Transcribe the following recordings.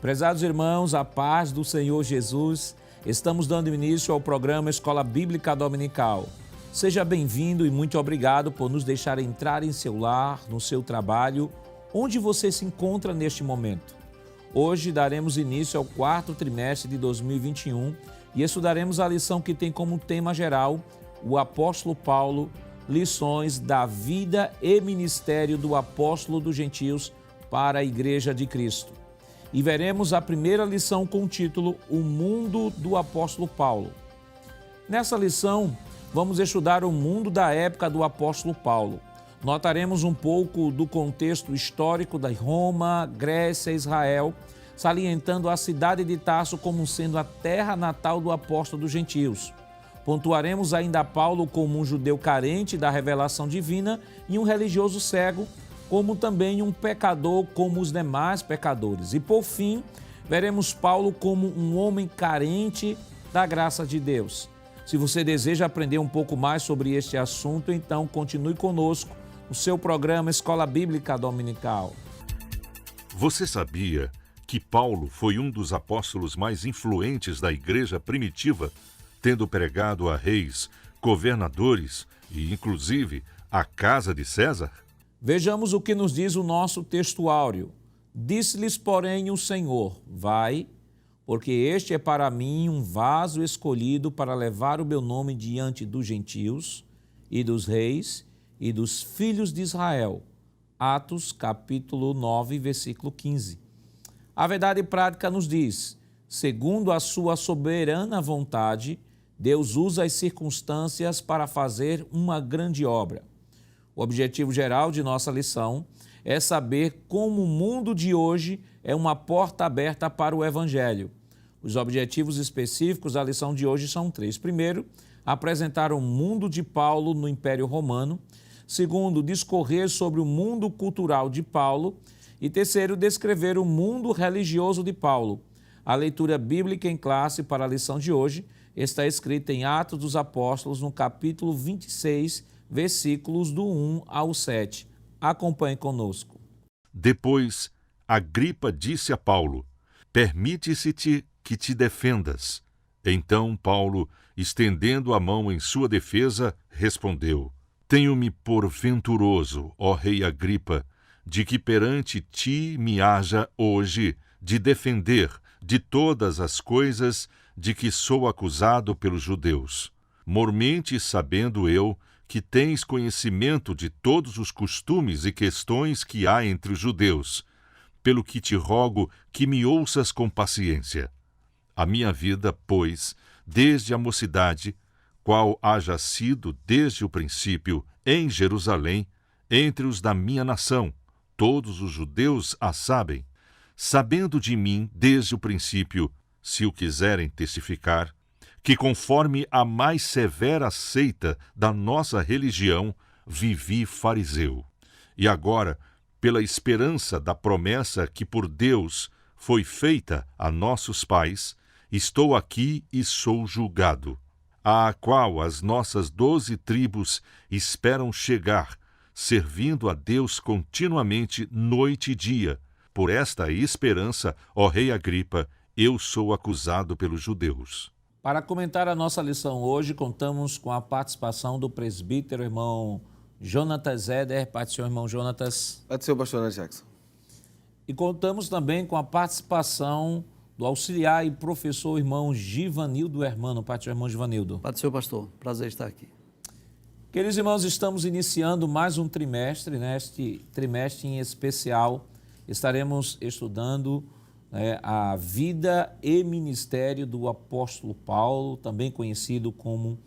Prezados irmãos, a paz do Senhor Jesus, estamos dando início ao programa Escola Bíblica Dominical. Seja bem-vindo e muito obrigado por nos deixar entrar em seu lar, no seu trabalho, onde você se encontra neste momento. Hoje daremos início ao quarto trimestre de 2021 e estudaremos a lição que tem como tema geral o apóstolo Paulo, lições da vida e ministério do apóstolo dos gentios para a Igreja de Cristo. E veremos a primeira lição com o título O Mundo do Apóstolo Paulo. Nessa lição, vamos estudar o mundo da época do apóstolo Paulo. Notaremos um pouco do contexto histórico da Roma, Grécia e Israel, salientando a cidade de Tarso como sendo a terra natal do apóstolo dos gentios. Pontuaremos ainda Paulo como um judeu carente da revelação divina e um religioso cego, como também um pecador como os demais pecadores. E por fim, veremos Paulo como um homem carente da graça de Deus. Se você deseja aprender um pouco mais sobre este assunto, então continue conosco no seu programa Escola Bíblica Dominical. Você sabia que Paulo foi um dos apóstolos mais influentes da igreja primitiva, tendo pregado a reis, governadores e, inclusive, a casa de César? Vejamos o que nos diz o nosso texto áureo. Disse-lhes, porém, o Senhor: vai, porque este é para mim um vaso escolhido para levar o meu nome diante dos gentios e dos reis e dos filhos de Israel. Atos, capítulo 9, versículo 15. A verdade prática nos diz: segundo a sua soberana vontade, Deus usa as circunstâncias para fazer uma grande obra. O objetivo geral de nossa lição é saber como o mundo de hoje é uma porta aberta para o Evangelho. Os objetivos específicos da lição de hoje são três. Primeiro, apresentar o mundo de Paulo no Império Romano. Segundo, discorrer sobre o mundo cultural de Paulo. E terceiro, descrever o mundo religioso de Paulo. A leitura bíblica em classe para a lição de hoje está escrita em Atos dos Apóstolos, no capítulo 26, versículos do 1 ao 7. Acompanhe conosco. Depois, Agripa disse a Paulo: permite-se-te que te defendas. Então Paulo, estendendo a mão em sua defesa, respondeu: tenho-me por venturoso, ó rei Agripa, de que perante ti me haja hoje de defender de todas as coisas de que sou acusado pelos judeus. Mormente sabendo eu que tens conhecimento de todos os costumes e questões que há entre os judeus, pelo que te rogo que me ouças com paciência. A minha vida, pois, desde a mocidade, qual haja sido desde o princípio em Jerusalém, entre os da minha nação, todos os judeus a sabem, sabendo de mim desde o princípio, se o quiserem testificar, que conforme a mais severa seita da nossa religião, vivi fariseu. E agora, pela esperança da promessa que por Deus foi feita a nossos pais, estou aqui e sou julgado, a qual as nossas 12 tribos esperam chegar, servindo a Deus continuamente noite e dia. Por esta esperança, ó rei Agripa, eu sou acusado pelos judeus. Para comentar a nossa lição hoje, contamos com a participação do presbítero irmão Jonatas Eder. Pai do Senhor, irmão Jonatas. Pai do Senhor, pastor Jackson. E contamos também com a participação do auxiliar e professor irmão Givanildo Hermano. Pai do Senhor, irmão Givanildo. Pai do Senhor, pastor. Prazer estar aqui. Queridos irmãos, estamos iniciando mais um trimestre. Neste trimestre em especial, estaremos estudando a vida e ministério do apóstolo Paulo, também conhecido como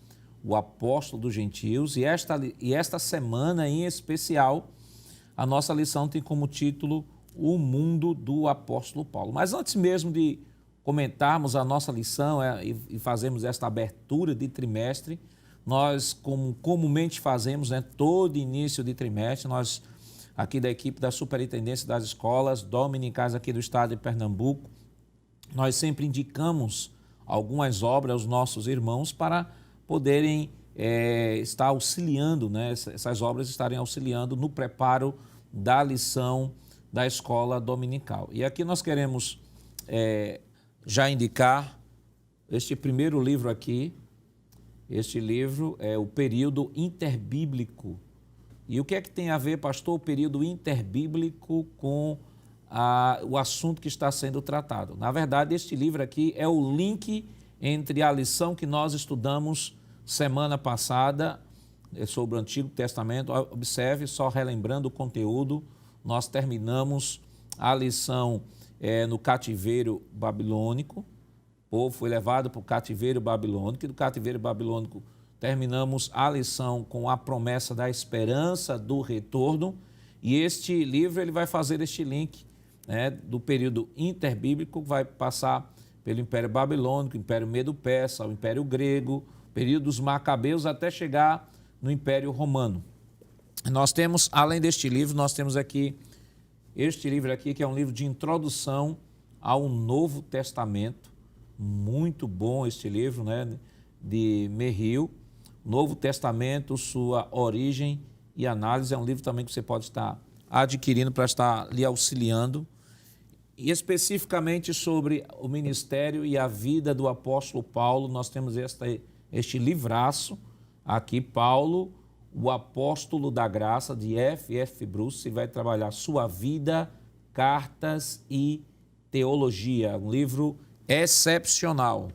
o apóstolo dos gentios. E esta semana em especial, a nossa lição tem como título O Mundo do Apóstolo Paulo. Mas antes mesmo de comentarmos a nossa lição e fazermos esta abertura de trimestre, nós, como comumente fazemos, todo início de trimestre, nós aqui da equipe da Superintendência das Escolas Dominicais aqui do estado de Pernambuco, nós sempre indicamos algumas obras aos nossos irmãos para poderem estar auxiliando, essas obras estarem auxiliando no preparo da lição da escola dominical. E aqui nós queremos já indicar este primeiro livro aqui. Este livro é o Período Interbíblico. E o que é que tem a ver, pastor, o período interbíblico com o assunto que está sendo tratado? Na verdade, este livro aqui é o link entre a lição que nós estudamos semana passada sobre o Antigo Testamento. Observe, só relembrando o conteúdo, nós terminamos a lição no cativeiro babilônico. O povo foi levado para o cativeiro babilônico, e do cativeiro babilônico terminamos a lição com a promessa da esperança do retorno. E este livro ele vai fazer este link, né, do período interbíblico, vai passar pelo Império Babilônico, Império Medo-Persa, o Império Grego, período dos Macabeus, até chegar no Império Romano. Nós temos, além deste livro, nós temos aqui este livro aqui, que é um livro de introdução ao Novo Testamento. Muito bom este livro, né, de Merrill. Novo Testamento, sua origem e análise. É um livro também que você pode estar adquirindo para estar lhe auxiliando. E especificamente sobre o ministério e a vida do apóstolo Paulo, nós temos este livraço aqui, Paulo, o apóstolo da graça, de F.F. Bruce, vai trabalhar sua vida, cartas e teologia. Um livro excepcional.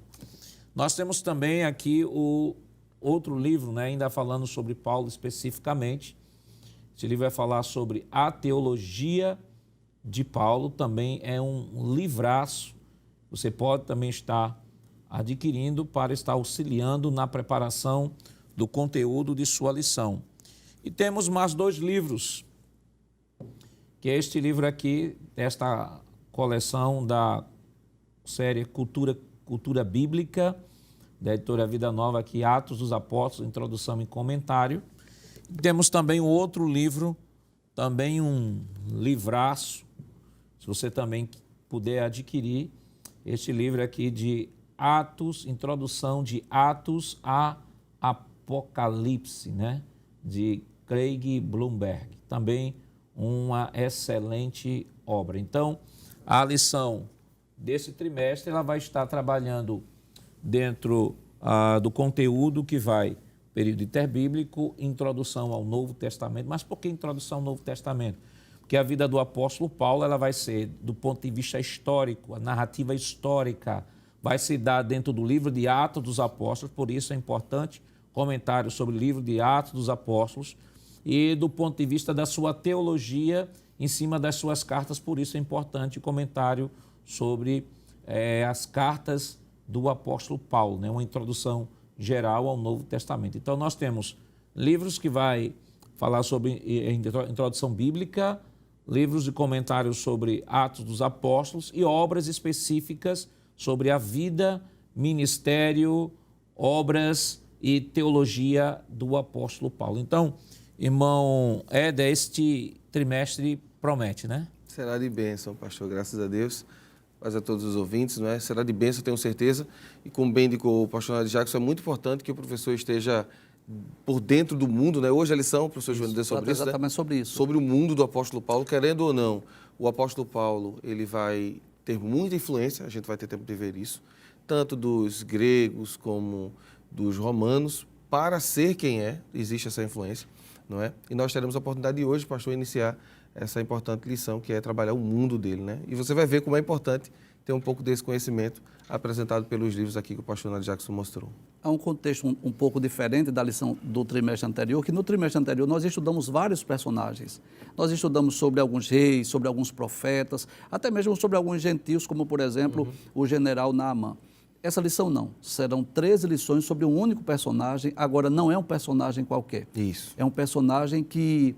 Nós temos também aqui o outro livro, né, ainda falando sobre Paulo especificamente. Esse livro vai falar sobre a teologia de Paulo, também é um livraço. Você pode também estar adquirindo para estar auxiliando na preparação do conteúdo de sua lição. E temos mais 2 livros, que é este livro aqui, esta coleção da série Cultura Bíblica, da editora Vida Nova, aqui, Atos dos Apóstolos, introdução e comentário. Temos também um outro livro, também um livraço, se você também puder adquirir, este livro aqui de Atos, introdução de Atos a Apocalipse, né? De Craig Blomberg. Também uma excelente obra. Então, a lição desse trimestre, ela vai estar trabalhando dentro do conteúdo que vai período interbíblico, introdução ao Novo Testamento. Mas por que introdução ao Novo Testamento? Porque a vida do apóstolo Paulo ela vai ser, do ponto de vista histórico, a narrativa histórica vai se dar dentro do livro de Atos dos Apóstolos, por isso é importante comentário sobre o livro de Atos dos Apóstolos, e do ponto de vista da sua teologia em cima das suas cartas, por isso é importante o comentário sobre as cartas do apóstolo Paulo, né? Uma introdução geral ao Novo Testamento. Então nós temos livros que vai falar sobre introdução bíblica, livros de comentários sobre Atos dos Apóstolos e obras específicas sobre a vida, ministério, obras e teologia do apóstolo Paulo. Então, irmão Éder, este trimestre promete, né? Será de bênção, pastor, graças a Deus. Paz a todos os ouvintes, não é? Será de bênção, tenho certeza. E como bem indicou o pastor Nádio Jackson, é muito importante que o professor esteja por dentro do mundo, né? Hoje a lição, o professor João deu sobre isso, exatamente, né? Sobre isso. Sobre o mundo do apóstolo Paulo, querendo ou não, o apóstolo Paulo, ele vai ter muita influência, a gente vai ter tempo de ver isso, tanto dos gregos como dos romanos, para ser quem é, existe essa influência, não é? E nós teremos a oportunidade de hoje, pastor, iniciar essa importante lição, que é trabalhar o mundo dele, né? E você vai ver como é importante ter um pouco desse conhecimento apresentado pelos livros aqui que o pastor Nádio Jackson mostrou. Há um contexto um pouco diferente da lição do trimestre anterior, que no trimestre anterior nós estudamos vários personagens. Nós estudamos sobre alguns reis, sobre alguns profetas, até mesmo sobre alguns gentios, como, por exemplo, o general Naamã. Essa lição não. Serão 13 lições sobre um único personagem. Agora, não é um personagem qualquer. Isso. É um personagem que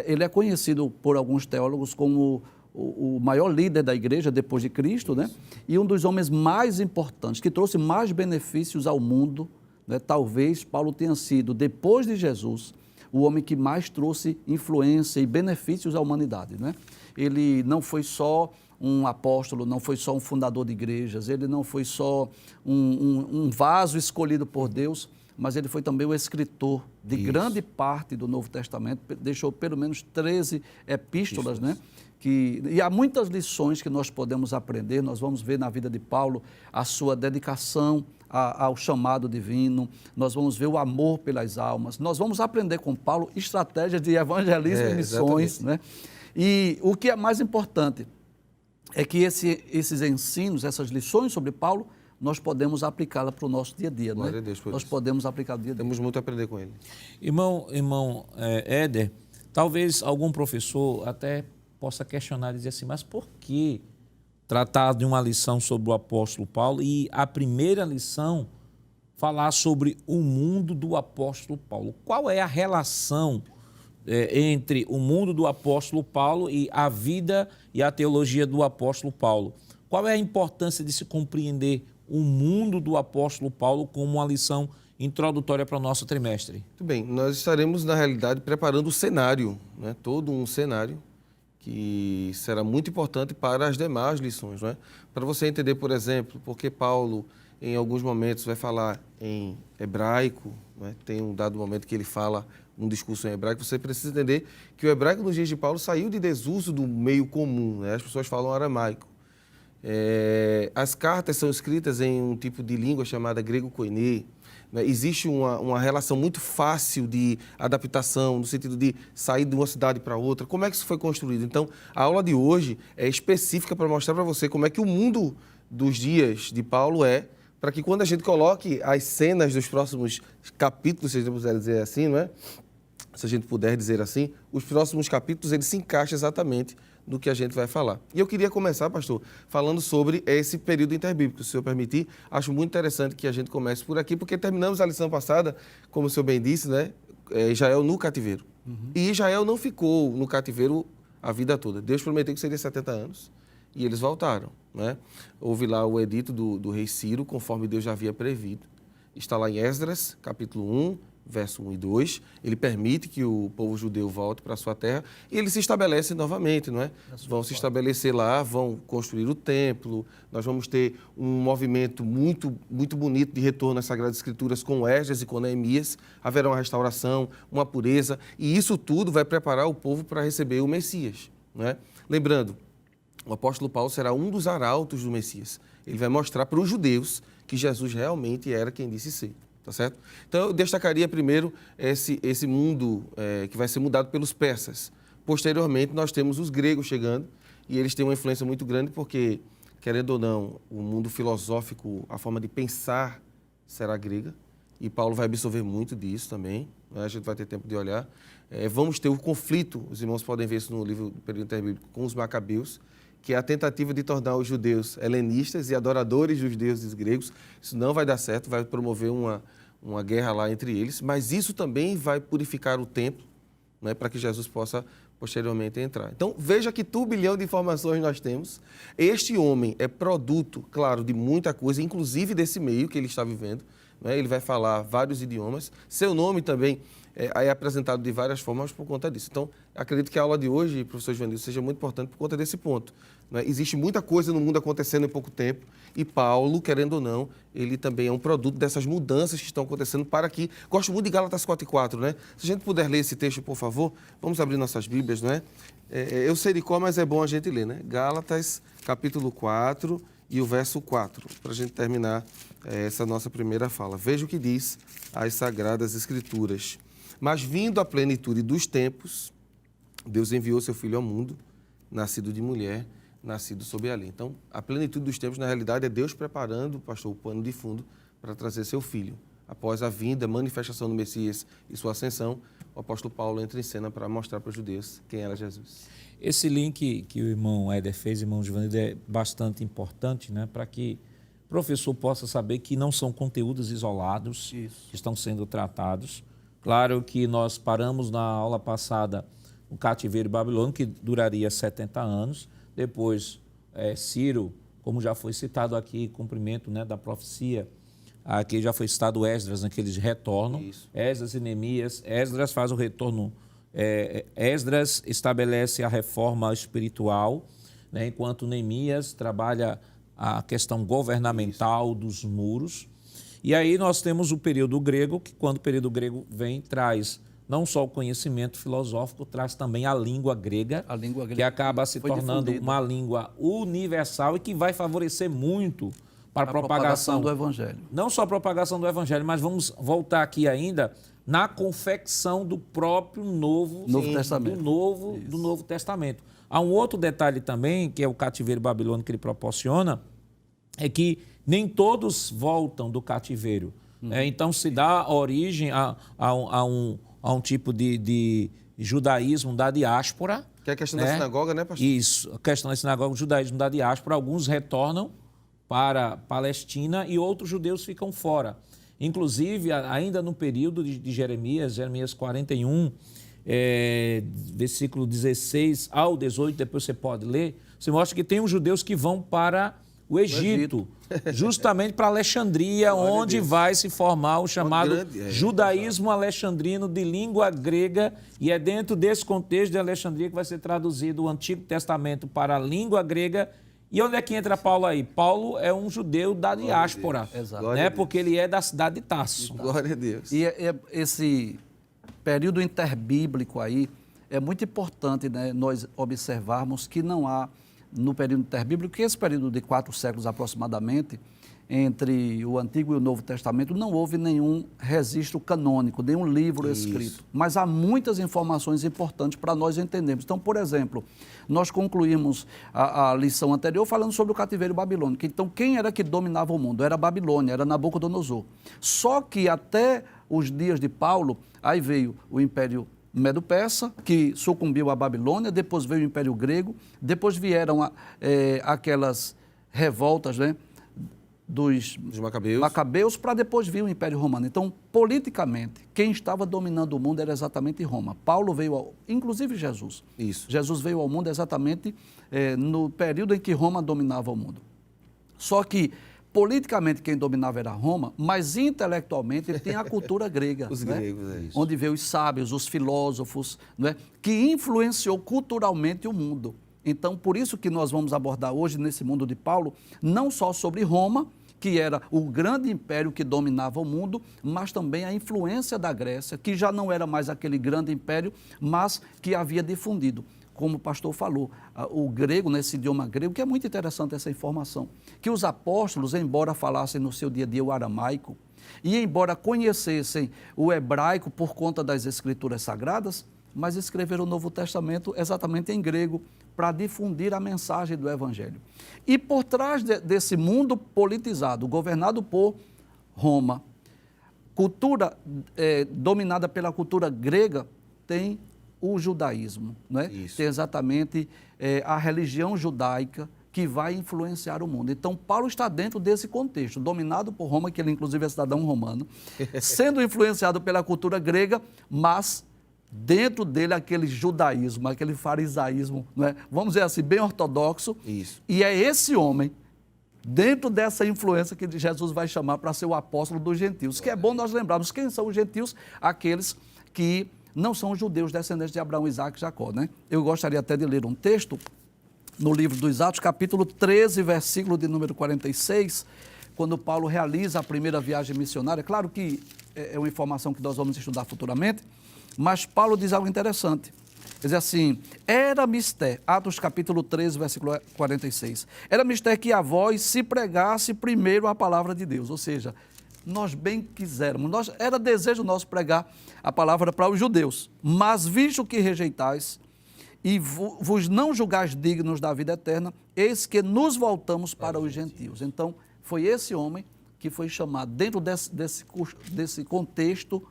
ele é conhecido por alguns teólogos como o maior líder da igreja depois de Cristo, né? E um dos homens mais importantes, que trouxe mais benefícios ao mundo, né? Talvez Paulo tenha sido, depois de Jesus, o homem que mais trouxe influência e benefícios à humanidade, né? Ele não foi só um apóstolo, não foi só um fundador de igrejas, ele não foi só um vaso escolhido por Deus, mas ele foi também o escritor de grande parte do Novo Testamento, deixou pelo menos 13 epístolas, né? E há muitas lições que nós podemos aprender, nós vamos ver na vida de Paulo a sua dedicação ao chamado divino, nós vamos ver o amor pelas almas, nós vamos aprender com Paulo estratégias de evangelismo e missões, né? E o que é mais importante é que esses ensinos, essas lições sobre Paulo, nós podemos aplicá-la para o nosso dia a dia, né? Glória a Deus por Nós isso. podemos aplicar no dia a dia. Temos muito a aprender com ele. Irmão Éder, talvez algum professor até possa questionar e dizer assim, mas por que tratar de uma lição sobre o apóstolo Paulo e a primeira lição falar sobre o mundo do apóstolo Paulo? Qual é a relação entre o mundo do apóstolo Paulo e a vida e a teologia do apóstolo Paulo? Qual é a importância de se compreender o mundo do apóstolo Paulo como uma lição introdutória para o nosso trimestre? Muito bem, nós estaremos, na realidade, preparando o cenário, né? Todo um cenário que será muito importante para as demais lições, né? Para você entender, por exemplo, porque Paulo, em alguns momentos, vai falar em hebraico, né? Tem um dado momento que ele fala um discurso em hebraico, você precisa entender que o hebraico nos dias de Paulo saiu de desuso do meio comum, né? As pessoas falam aramaico. As cartas são escritas em um tipo de língua chamada grego-koiné. Né? Existe uma relação muito fácil de adaptação, no sentido de sair de uma cidade para outra. Como é que isso foi construído? Então, a aula de hoje é específica para mostrar para você como é que o mundo dos dias de Paulo é, para que quando a gente coloque as cenas dos próximos capítulos, se a gente puder dizer assim, não é? Se a gente puder dizer assim, os próximos capítulos, eles se encaixam exatamente no que a gente vai falar. E eu queria começar, pastor, falando sobre esse período interbíblico, se o senhor permitir. Acho muito interessante que a gente comece por aqui, porque terminamos a lição passada, como o senhor bem disse, né? Israel no cativeiro. E Israel não ficou no cativeiro a vida toda. Deus prometeu que seria 70 anos e eles voltaram, né? Houve lá o edito do rei Ciro, conforme Deus já havia previsto. Está lá em Esdras, capítulo 1, verso 1 e 2, ele permite que o povo judeu volte para a sua terra e eles se estabelecem novamente, não é? Vão se estabelecer lá, vão construir o templo, nós vamos ter um movimento muito, muito bonito de retorno às Sagradas Escrituras com Esdras e com Neemias, haverá uma restauração, uma pureza, e isso tudo vai preparar o povo para receber o Messias, não é? Lembrando, o apóstolo Paulo será um dos arautos do Messias, ele vai mostrar para os judeus que Jesus realmente era quem disse ser. Tá certo? Então, eu destacaria primeiro esse mundo que vai ser mudado pelos persas. Posteriormente, nós temos os gregos chegando e eles têm uma influência muito grande porque, querendo ou não, o mundo filosófico, a forma de pensar será grega e Paulo vai absorver muito disso também, né? A gente vai ter tempo de olhar. Vamos ter o conflito, os irmãos podem ver isso no livro do período interbíblico, com os macabeus, que é a tentativa de tornar os judeus helenistas e adoradores dos deuses gregos. Isso não vai dar certo, vai promover uma guerra lá entre eles, mas isso também vai purificar o templo, né, para que Jesus possa posteriormente entrar. Então, veja que turbilhão de informações nós temos. Este homem é produto, claro, de muita coisa, inclusive desse meio que ele está vivendo, né? Ele vai falar vários idiomas. Seu nome também é apresentado de várias formas por conta disso. Então, acredito que a aula de hoje, professor Joanilson, seja muito importante por conta desse ponto, né? Existe muita coisa no mundo acontecendo em pouco tempo e Paulo, querendo ou não, ele também é um produto dessas mudanças que estão acontecendo para aqui. Gosto muito de Gálatas 4:4, né? Se a gente puder ler esse texto, por favor, vamos abrir nossas Bíblias, não é? Eu sei de qual, mas é bom a gente ler, né? Gálatas, capítulo 4 e o verso 4, para a gente terminar essa nossa primeira fala. Veja o que diz as Sagradas Escrituras. Mas vindo a plenitude dos tempos, Deus enviou seu Filho ao mundo, nascido de mulher, nascido sob a lei. Então, a plenitude dos tempos, na realidade, é Deus preparando, pastor, o pano de fundo para trazer seu Filho. Após a vinda, manifestação do Messias e sua ascensão, o apóstolo Paulo entra em cena para mostrar para os judeus quem era Jesus. Esse link que o irmão Éder fez, irmão Givanildo, é bastante importante, né, para que o professor possa saber que não são conteúdos isolados que estão sendo tratados. Claro que nós paramos na aula passada o cativeiro babilônico, que duraria 70 anos. Depois, Ciro, como já foi citado aqui, cumprimento, né, da profecia, aqui já foi citado Esdras, né, que eles retornam. Isso. Esdras e Neemias. Esdras faz o retorno. Esdras estabelece a reforma espiritual, né, enquanto Neemias trabalha a questão governamental dos muros. E aí nós temos o período grego, que quando o período grego vem, traz não só o conhecimento filosófico, traz também a língua grega, que acaba se tornando difundida. uma língua universal e que vai favorecer muito para a propagação do Evangelho. Não só a propagação do Evangelho, mas vamos voltar aqui ainda na confecção do próprio Novo Testamento. do Novo Testamento. Há um outro detalhe também, que é o cativeiro babilônico que ele proporciona, é que nem todos voltam do cativeiro. Então se dá origem a um tipo de judaísmo da diáspora. Que é a questão da sinagoga, né, pastor? Isso, a questão da sinagoga, o judaísmo da diáspora. Alguns retornam para a Palestina e outros judeus ficam fora. Inclusive, ainda no período de Jeremias 41, versículo 16 ao 18, depois você pode ler, você mostra que tem os judeus que vão para o Egito, justamente para Alexandria, onde vai se formar o chamado judaísmo alexandrino de língua grega, e é dentro desse contexto de Alexandria que vai ser traduzido o Antigo Testamento para a língua grega. E onde é que entra Paulo aí? Paulo é um judeu da diáspora, né? Porque ele é da cidade de Tarso. Glória a Deus. E esse período interbíblico aí é muito importante, né, nós observarmos que não há, no período interbíblico, que esse período de 4 séculos aproximadamente, entre o Antigo e o Novo Testamento, não houve nenhum registro canônico, nenhum livro escrito. Mas há muitas informações importantes para nós entendermos. Então, por exemplo, nós concluímos a lição anterior falando sobre o cativeiro babilônico. Então, quem era que dominava o mundo? Era a Babilônia, era Nabucodonosor. Só que até os dias de Paulo, aí veio o Império Medo-Persa, que sucumbiu à Babilônia, depois veio o Império Grego, depois vieram aquelas revoltas, né, dos Macabeus, para depois vir o Império Romano. Então, politicamente, quem estava dominando o mundo era exatamente Roma. Paulo veio, inclusive Jesus. Isso. Jesus veio ao mundo exatamente no período em que Roma dominava o mundo. Só que, politicamente, quem dominava era Roma, mas intelectualmente ele tem a cultura grega. Os gregos, é isso. Onde veio os sábios, os filósofos, não é? Que influenciou culturalmente o mundo. Então, por isso que nós vamos abordar hoje, nesse mundo de Paulo, não só sobre Roma, que era o grande império que dominava o mundo, mas também a influência da Grécia, que já não era mais aquele grande império, mas que havia difundido. Como o pastor falou, o grego, nesse idioma grego, que é muito interessante essa informação, que os apóstolos, embora falassem no seu dia a dia o aramaico, e embora conhecessem o hebraico por conta das escrituras sagradas, mas escreveram o Novo Testamento exatamente em grego, para difundir a mensagem do Evangelho. E por trás desse mundo politizado, governado por Roma, cultura dominada pela cultura grega, tem o judaísmo, não é? Tem exatamente a religião judaica que vai influenciar o mundo. Então, Paulo está dentro desse contexto, dominado por Roma, que ele inclusive é cidadão romano, sendo influenciado pela cultura grega, mas dentro dele aquele judaísmo, aquele farisaísmo, não é? Vamos dizer assim, bem ortodoxo. Isso. E é esse homem, dentro dessa influência, que Jesus vai chamar para ser o apóstolo dos gentios. Que é bom nós lembrarmos quem são os gentios, aqueles que não são judeus descendentes de Abraão, Isaac e Jacó, né? Eu gostaria até de ler um texto no livro dos Atos, capítulo 13, versículo de número 46, quando Paulo realiza a primeira viagem missionária. Claro que é uma informação que nós vamos estudar futuramente, mas Paulo diz algo interessante. Ele diz assim, era mister, Atos capítulo 13, versículo 46, era mister que a vós se pregasse primeiro a palavra de Deus, ou seja, nós bem quisermos, era desejo nosso pregar a palavra para os judeus, mas visto que rejeitais e vos não julgais dignos da vida eterna, eis que nos voltamos para os gentios. Então, foi esse homem que foi chamado dentro desse contexto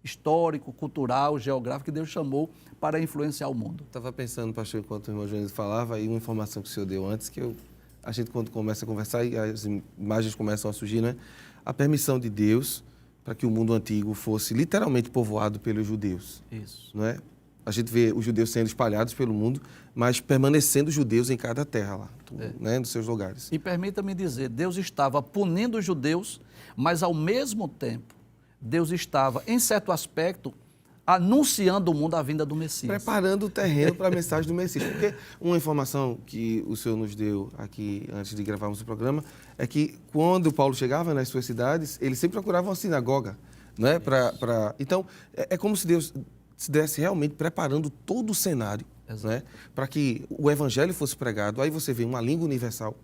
histórico, cultural, geográfico, que Deus chamou para influenciar o mundo. Estava pensando, pastor, enquanto o irmão Jones falava, e uma informação que o senhor deu antes, que a gente, quando começa a conversar e as imagens começam a surgir, né? A permissão de Deus para que o mundo antigo fosse literalmente povoado pelos judeus. Isso. Não é? A gente vê os judeus sendo espalhados pelo mundo, mas permanecendo judeus em cada terra lá, né? Nos seus lugares. E permita-me dizer, Deus estava punindo os judeus, mas ao mesmo tempo, Deus estava, em certo aspecto, anunciando ao mundo a vinda do Messias. Preparando o terreno para a mensagem do Messias. Porque uma informação que o senhor nos deu aqui antes de gravarmos o programa é que quando Paulo chegava nas suas cidades, ele sempre procurava uma sinagoga. Né? Então, é como se Deus estivesse realmente preparando todo o cenário, né? Para que o evangelho fosse pregado. Aí você vê uma língua universal.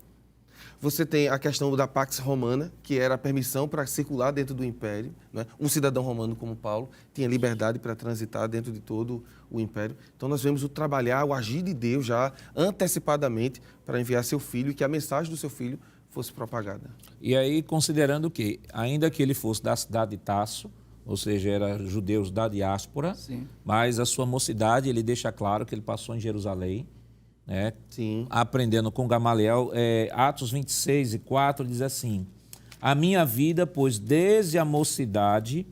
Você tem a questão da Pax Romana, que era a permissão para circular dentro do império. Né? Um cidadão romano como Paulo tinha liberdade para transitar dentro de todo o império. Então nós vemos o trabalhar, o agir de Deus já antecipadamente para enviar seu filho e que a mensagem do seu filho fosse propagada. E aí, considerando que, ainda que ele fosse da cidade de Tarso, ou seja, era judeus da diáspora, Sim. mas a sua mocidade, ele deixa claro que ele passou em Jerusalém, né? Sim. Aprendendo com Gamaliel. Atos 26:4 diz assim: a minha vida, pois desde a mocidade,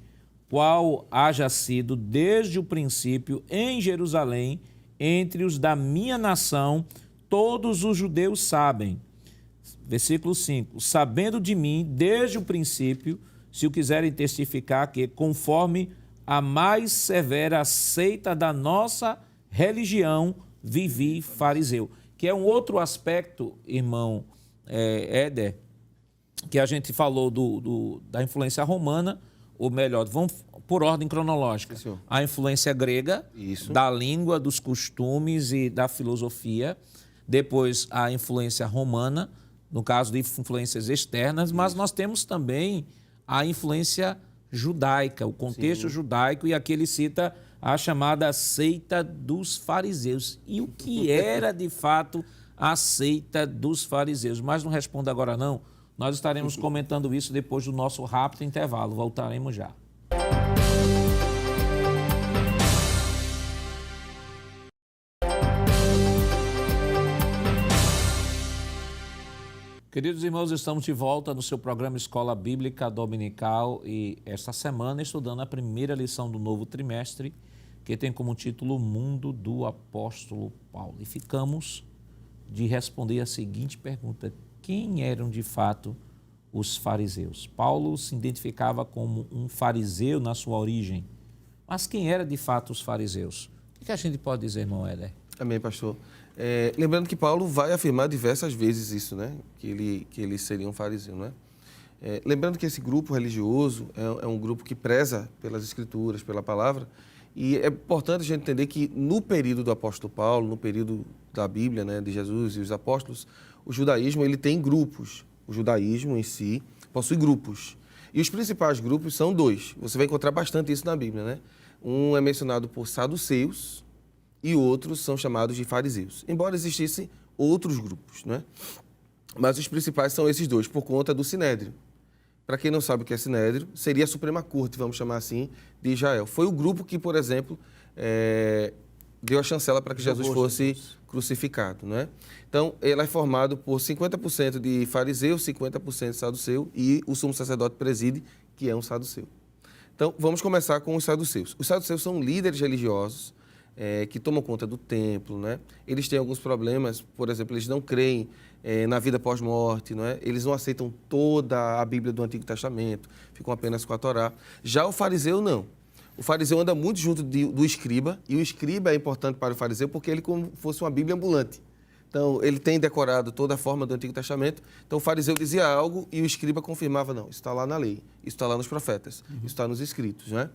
qual haja sido desde o princípio em Jerusalém, entre os da minha nação, todos os judeus sabem. Versículo 5: sabendo de mim desde o princípio, se o quiserem testificar, que conforme a mais severa seita da nossa religião, vivi fariseu. Que é um outro aspecto, irmão Éder, que a gente falou da influência romana, ou melhor, vamos por ordem cronológica. Sim. A influência grega, Isso. da língua, dos costumes e da filosofia. Depois, a influência romana, no caso de influências externas, mas nós temos também a influência judaica, o contexto judaico, e aqui ele cita a chamada seita dos fariseus. E o que era, de fato, a seita dos fariseus? Mas não responda agora, não. Nós estaremos comentando isso depois do nosso rápido intervalo. Voltaremos já. Queridos irmãos, estamos de volta no seu programa Escola Bíblica Dominical e esta semana estudando a primeira lição do novo trimestre, que tem como título O Mundo do Apóstolo Paulo. E ficamos de responder a seguinte pergunta: quem eram de fato os fariseus? Paulo se identificava como um fariseu na sua origem, mas quem eram de fato os fariseus? O que a gente pode dizer, irmão Éder? Amém, pastor. Lembrando que Paulo vai afirmar diversas vezes isso, né? Que ele seria um fariseu, né? Lembrando que esse grupo religioso é um grupo que preza pelas escrituras, pela palavra, e é importante a gente entender que no período do apóstolo Paulo, no período da Bíblia, né, de Jesus e os apóstolos, o judaísmo ele tem grupos. O judaísmo em si possui grupos. E os principais grupos são dois. Você vai encontrar bastante isso na Bíblia, né? Um é mencionado por saduceus e outros são chamados de fariseus. Embora existissem outros grupos, né? Mas os principais são esses dois, por conta do Sinédrio. Para quem não sabe o que é Sinédrio, seria a Suprema Corte, vamos chamar assim, de Israel. Foi o grupo que, por exemplo, deu a chancela para que Jesus fosse crucificado, né? Então, ele é formado por 50% de fariseu, 50% de saduceu, e o sumo sacerdote preside, que é um saduceu. Então, vamos começar com os saduceus. Os saduceus são líderes religiosos que tomam conta do templo, né? Eles têm alguns problemas, por exemplo, eles não creem na vida pós-morte, não é? Eles não aceitam toda a Bíblia do Antigo Testamento, ficam apenas com a Torá. Já o fariseu, não. O fariseu anda muito junto do escriba, e o escriba é importante para o fariseu porque ele como fosse uma Bíblia ambulante. Então, ele tem decorado toda a forma do Antigo Testamento. Então, o fariseu dizia algo e o escriba confirmava, não, isso está lá na lei, isso está lá nos profetas, isso está nos escritos, né?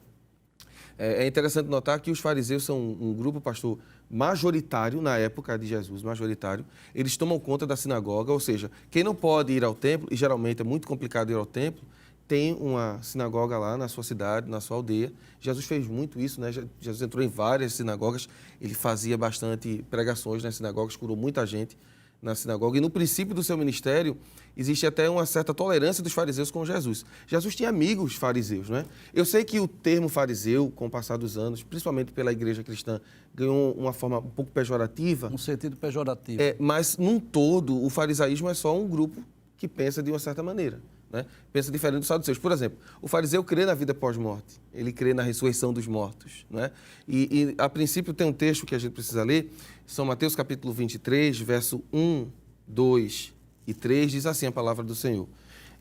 É interessante notar que os fariseus são um grupo, pastor, majoritário na época de Jesus, majoritário. Eles tomam conta da sinagoga, ou seja, quem não pode ir ao templo, e geralmente é muito complicado ir ao templo, tem uma sinagoga lá na sua cidade, na sua aldeia. Jesus fez muito isso, né? Jesus entrou em várias sinagogas, ele fazia bastante pregações nas sinagogas, curou muita gente na sinagoga. E no princípio do seu ministério, existe até uma certa tolerância dos fariseus com Jesus. Jesus tinha amigos fariseus, né? Eu sei que o termo fariseu, com o passar dos anos, principalmente pela igreja cristã, ganhou uma forma um pouco pejorativa. Um sentido pejorativo. Mas, num todo, o farisaísmo é só um grupo que pensa de uma certa maneira, né? Pensa diferente dos saduceus. Por exemplo, o fariseu crê na vida pós-morte, ele crê na ressurreição dos mortos, né? E a princípio tem um texto que a gente precisa ler, São Mateus capítulo 23, verso 1, 2 e 3, diz assim a palavra do Senhor.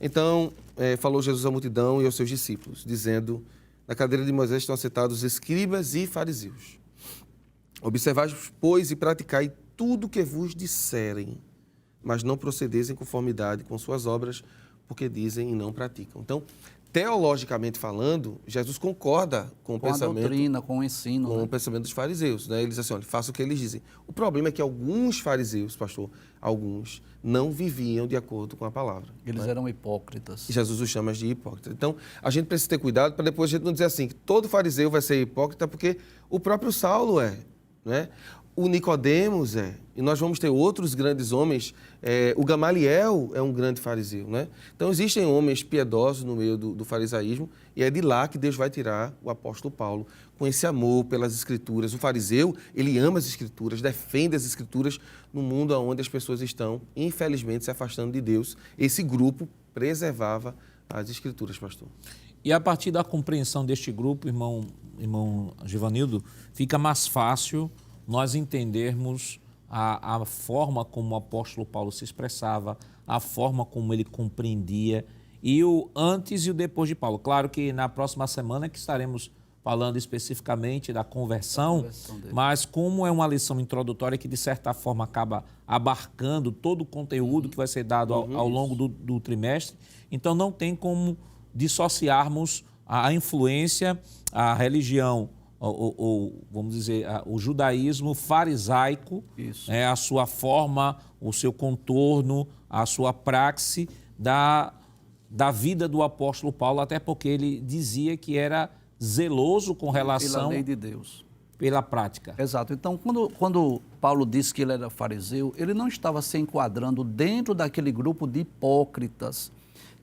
Então, falou Jesus à multidão e aos seus discípulos, dizendo, Na cadeira de Moisés estão assentados escribas e fariseus. Observai-vos, pois, e praticai tudo o que vos disserem, mas não procedeis em conformidade com suas obras, porque dizem e não praticam. Então, teologicamente falando, Jesus concorda com o pensamento, a doutrina, com o ensino. Com o pensamento dos fariseus. Né? Ele diz assim, olha, faça o que eles dizem. O problema é que alguns fariseus, pastor, alguns, não viviam de acordo com a palavra. Eles eram hipócritas. E Jesus os chama de hipócritas. Então, a gente precisa ter cuidado para depois a gente não dizer assim, que todo fariseu vai ser hipócrita, porque o próprio Saulo é, né? O Nicodemos é, e nós vamos ter outros grandes homens, o Gamaliel é um grande fariseu, né? Então existem homens piedosos no meio do farisaísmo e é de lá que Deus vai tirar o apóstolo Paulo, com esse amor pelas escrituras. O fariseu, ele ama as escrituras, defende as escrituras no mundo onde as pessoas estão, infelizmente, se afastando de Deus. Esse grupo preservava as escrituras, pastor. E a partir da compreensão deste grupo, irmão Givanildo, fica mais fácil nós entendermos a forma como o apóstolo Paulo se expressava, a forma como ele compreendia, e o antes e o depois de Paulo. Claro que na próxima semana que estaremos falando especificamente da conversão, mas como é uma lição introdutória que, de certa forma, acaba abarcando todo o conteúdo que vai ser dado ao longo do trimestre, então não tem como dissociarmos a influência, a religião, ou vamos dizer, o judaísmo farisaico, a sua forma, o seu contorno, a sua praxe da vida do apóstolo Paulo, até porque ele dizia que era zeloso com relação... Pela lei de Deus. Pela prática. Exato. Então, quando Paulo disse que ele era fariseu, ele não estava se enquadrando dentro daquele grupo de hipócritas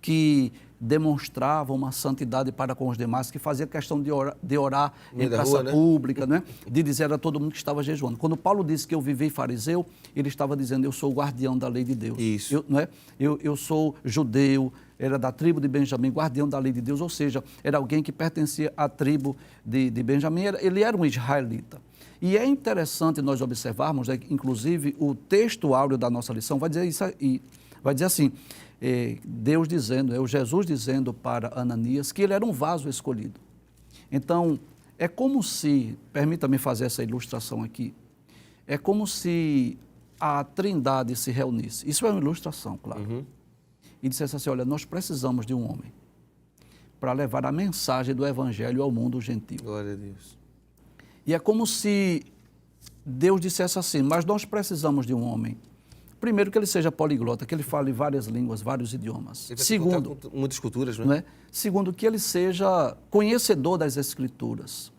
que demonstravam uma santidade para com os demais, que fazia questão de orar em praça pública, né? De dizer a todo mundo que estava jejuando. Quando Paulo disse que eu vivi fariseu, ele estava dizendo, eu sou o guardião da lei de Deus. Isso. Eu sou judeu, era da tribo de Benjamim, guardião da lei de Deus, ou seja, era alguém que pertencia à tribo de Benjamim, ele era um israelita. E é interessante nós observarmos, inclusive, o texto áureo da nossa lição vai dizer isso aí, vai dizer assim, Deus dizendo, Jesus dizendo para Ananias que ele era um vaso escolhido. Então, é como se, permita-me fazer essa ilustração aqui, é como se a Trindade se reunisse. Isso é uma ilustração, claro. E dissesse assim, olha, nós precisamos de um homem para levar a mensagem do Evangelho ao mundo gentil. Glória a Deus. E é como se Deus dissesse assim, mas nós precisamos de um homem, primeiro que ele seja poliglota, que ele fale várias línguas, vários idiomas. Segundo, muitas culturas, né? Segundo, que ele seja conhecedor das Escrituras.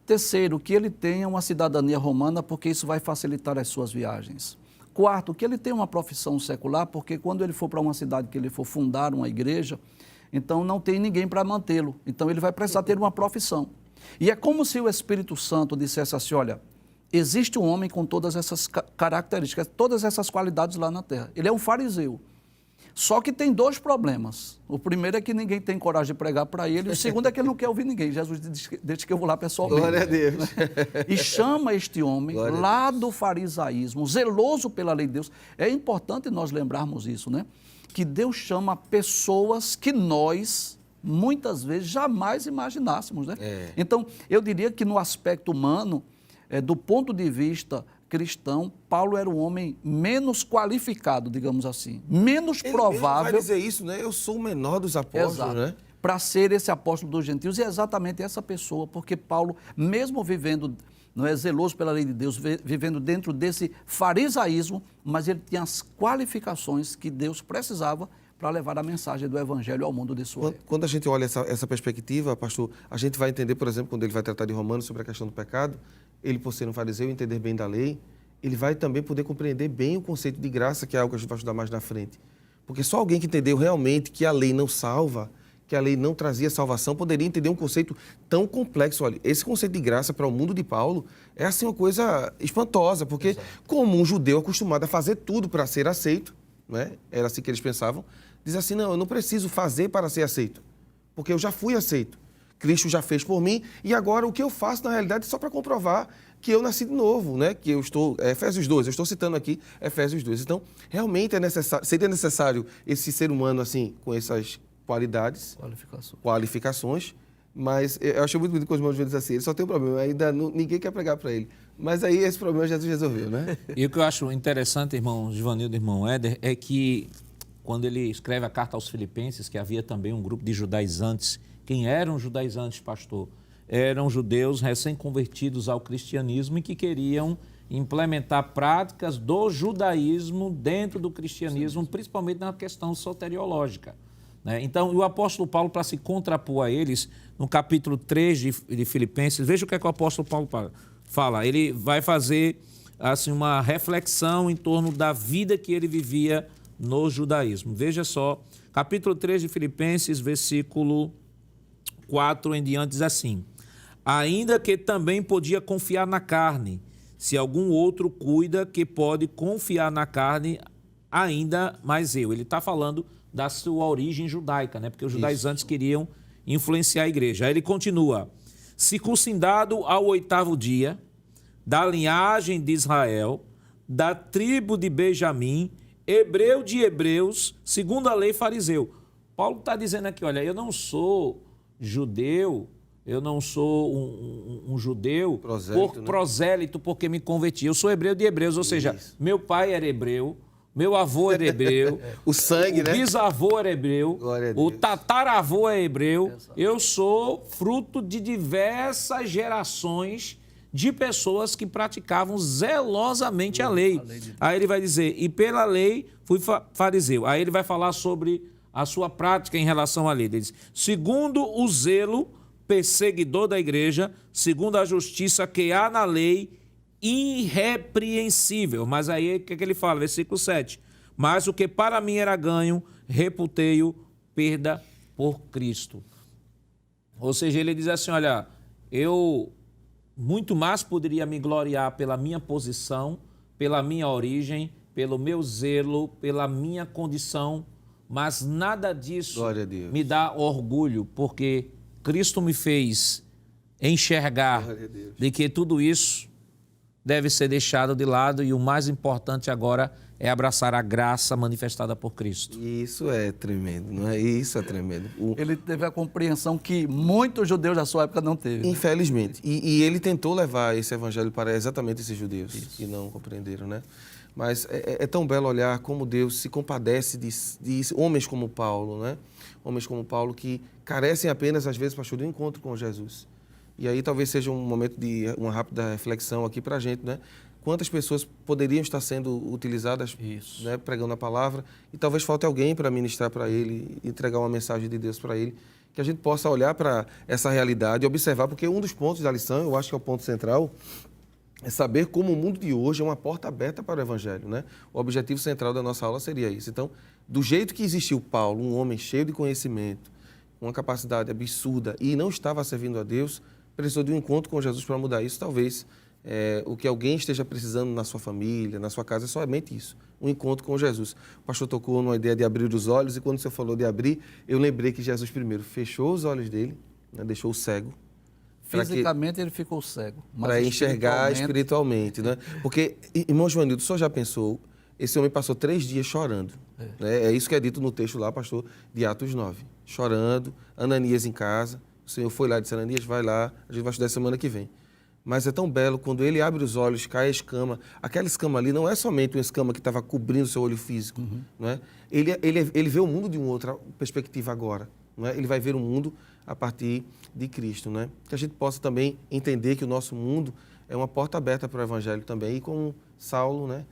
Terceiro, que ele tenha uma cidadania romana, porque isso vai facilitar as suas viagens. Quarto, que ele tenha uma profissão secular, porque quando ele for para uma cidade que ele for fundar uma igreja, então não tem ninguém para mantê-lo. Então ele vai precisar ter uma profissão. E é como se o Espírito Santo dissesse assim, olha, existe um homem com todas essas características, todas essas qualidades lá na terra. Ele é um fariseu. Só que tem dois problemas. O primeiro é que ninguém tem coragem de pregar para ele. E o segundo é que ele não quer ouvir ninguém. Jesus diz, deixa que eu vou lá pessoalmente. Glória a Deus. E chama este homem lá do farisaísmo, zeloso pela lei de Deus. É importante nós lembrarmos isso, né? Que Deus chama pessoas que nós, muitas vezes, jamais imaginássemos, né? Então, eu diria que no aspecto humano, do ponto de vista cristão, Paulo era um homem menos qualificado, digamos assim, menos provável. Ele vai dizer isso, né? Eu sou o menor dos apóstolos, né? Para ser esse apóstolo dos gentios, e é exatamente essa pessoa, porque Paulo, mesmo vivendo, não é zeloso pela lei de Deus, vivendo dentro desse farisaísmo, mas ele tinha as qualificações que Deus precisava para levar a mensagem do Evangelho ao mundo de sua época. Quando a gente olha essa perspectiva, pastor, a gente vai entender, por exemplo, quando ele vai tratar de Romanos sobre a questão do pecado, ele, por ser um fariseu, entender bem da lei, ele vai também poder compreender bem o conceito de graça, que é algo que a gente vai estudar mais na frente. Porque só alguém que entendeu realmente que a lei não salva, que a lei não trazia salvação, poderia entender um conceito tão complexo. Olha, esse conceito de graça para o mundo de Paulo é assim uma coisa espantosa, porque como um judeu acostumado a fazer tudo para ser aceito, né? Era assim que eles pensavam, diz assim, não, eu não preciso fazer para ser aceito, porque eu já fui aceito. Cristo já fez por mim, e agora o que eu faço, na realidade, é só para comprovar que eu nasci de novo, né? Que eu estou... Efésios 2, eu estou citando aqui Efésios 2. Então, realmente seria necessário esse ser humano, assim, com essas qualificações, Mas eu achei muito bonito com os irmãos dizem assim, ele só tem um problema, ainda ninguém quer pregar para ele. Mas aí esse problema Jesus resolveu, né? E o que eu acho interessante, irmão Givanildo e irmão Éder, é que quando ele escreve a carta aos Filipenses, que havia também um grupo de judaizantes. Quem eram judaizantes, pastor? Eram judeus recém-convertidos ao cristianismo e que queriam implementar práticas do judaísmo dentro do cristianismo, principalmente na questão soteriológica. Então, o apóstolo Paulo, para se contrapor a eles, no capítulo 3 de Filipenses, veja o que é que o apóstolo Paulo fala. Ele vai fazer assim, uma reflexão em torno da vida que ele vivia no judaísmo. Veja só, capítulo 3 de Filipenses, versículo 4 em diante, diz assim: ainda que também podia confiar na carne, se algum outro cuida que pode confiar na carne, ainda mais eu. Ele está falando da sua origem judaica, né? Porque os judaizantes queriam influenciar a igreja. Aí ele continua: circuncidado ao 8º dia, da linhagem de Israel, da tribo de Benjamim, hebreu de hebreus, segundo a lei fariseu. Paulo está dizendo aqui, olha, eu não sou judeu, eu não sou um judeu prosélito, porque me converti. Eu sou hebreu de hebreus, ou seja, meu pai era hebreu, meu avô era hebreu, o sangue, o bisavô era hebreu, o tataravô é hebreu. Eu sou fruto de diversas gerações de pessoas que praticavam zelosamente a lei. Aí ele vai dizer, e pela lei fui fariseu. Aí ele vai falar sobre a sua prática em relação à lei. Ele diz, segundo o zelo perseguidor da igreja, segundo a justiça que há na lei, irrepreensível. Mas aí o que ele fala? Versículo 7. Mas o que para mim era ganho, reputei-o perda por Cristo. Ou seja, ele diz assim, olha, eu muito mais poderia me gloriar pela minha posição, pela minha origem, pelo meu zelo, pela minha condição, mas nada disso me dá orgulho, porque Cristo me fez enxergar de que tudo isso deve ser deixado de lado e o mais importante agora é abraçar a graça manifestada por Cristo. Isso é tremendo, não é? Isso é tremendo. Ele teve a compreensão que muitos judeus da sua época não teve. Infelizmente. E ele tentou levar esse evangelho para exatamente esses judeus que não compreenderam, né? Mas é tão belo olhar como Deus se compadece de homens como Paulo, né? Homens como Paulo que carecem apenas, às vezes, pastor, de um encontro com Jesus. E aí talvez seja um momento de uma rápida reflexão aqui para a gente, né? Quantas pessoas poderiam estar sendo utilizadas, né, pregando a palavra, e talvez falte alguém para ministrar para ele, entregar uma mensagem de Deus para ele, que a gente possa olhar para essa realidade e observar, porque um dos pontos da lição, eu acho que é o ponto central, é saber como o mundo de hoje é uma porta aberta para o Evangelho, né? O objetivo central da nossa aula seria isso. Então, do jeito que existiu Paulo, um homem cheio de conhecimento, com uma capacidade absurda e não estava servindo a Deus, precisou de um encontro com Jesus para mudar isso. Talvez o que alguém esteja precisando na sua família, na sua casa, é somente isso, um encontro com Jesus. O pastor tocou numa ideia de abrir os olhos, e quando o senhor falou de abrir, eu lembrei que Jesus primeiro fechou os olhos dele, né, deixou o cego. Fisicamente ele ficou cego. Para enxergar espiritualmente, né? Porque, irmão Joanildo, o senhor já pensou, esse homem passou 3 dias chorando. Né? É isso que é dito no texto lá, pastor, de Atos 9. Chorando, Ananias em casa, o Senhor foi lá e disse, Ananias, vai lá, a gente vai estudar semana que vem. Mas é tão belo, quando ele abre os olhos, cai a escama. Aquela escama ali não é somente uma escama que estava cobrindo o seu olho físico. Não é? Ele vê o mundo de uma outra perspectiva agora. Não é? Ele vai ver o mundo a partir de Cristo. Não é? Que a gente possa também entender que o nosso mundo é uma porta aberta para o Evangelho também. E como Saulo, né,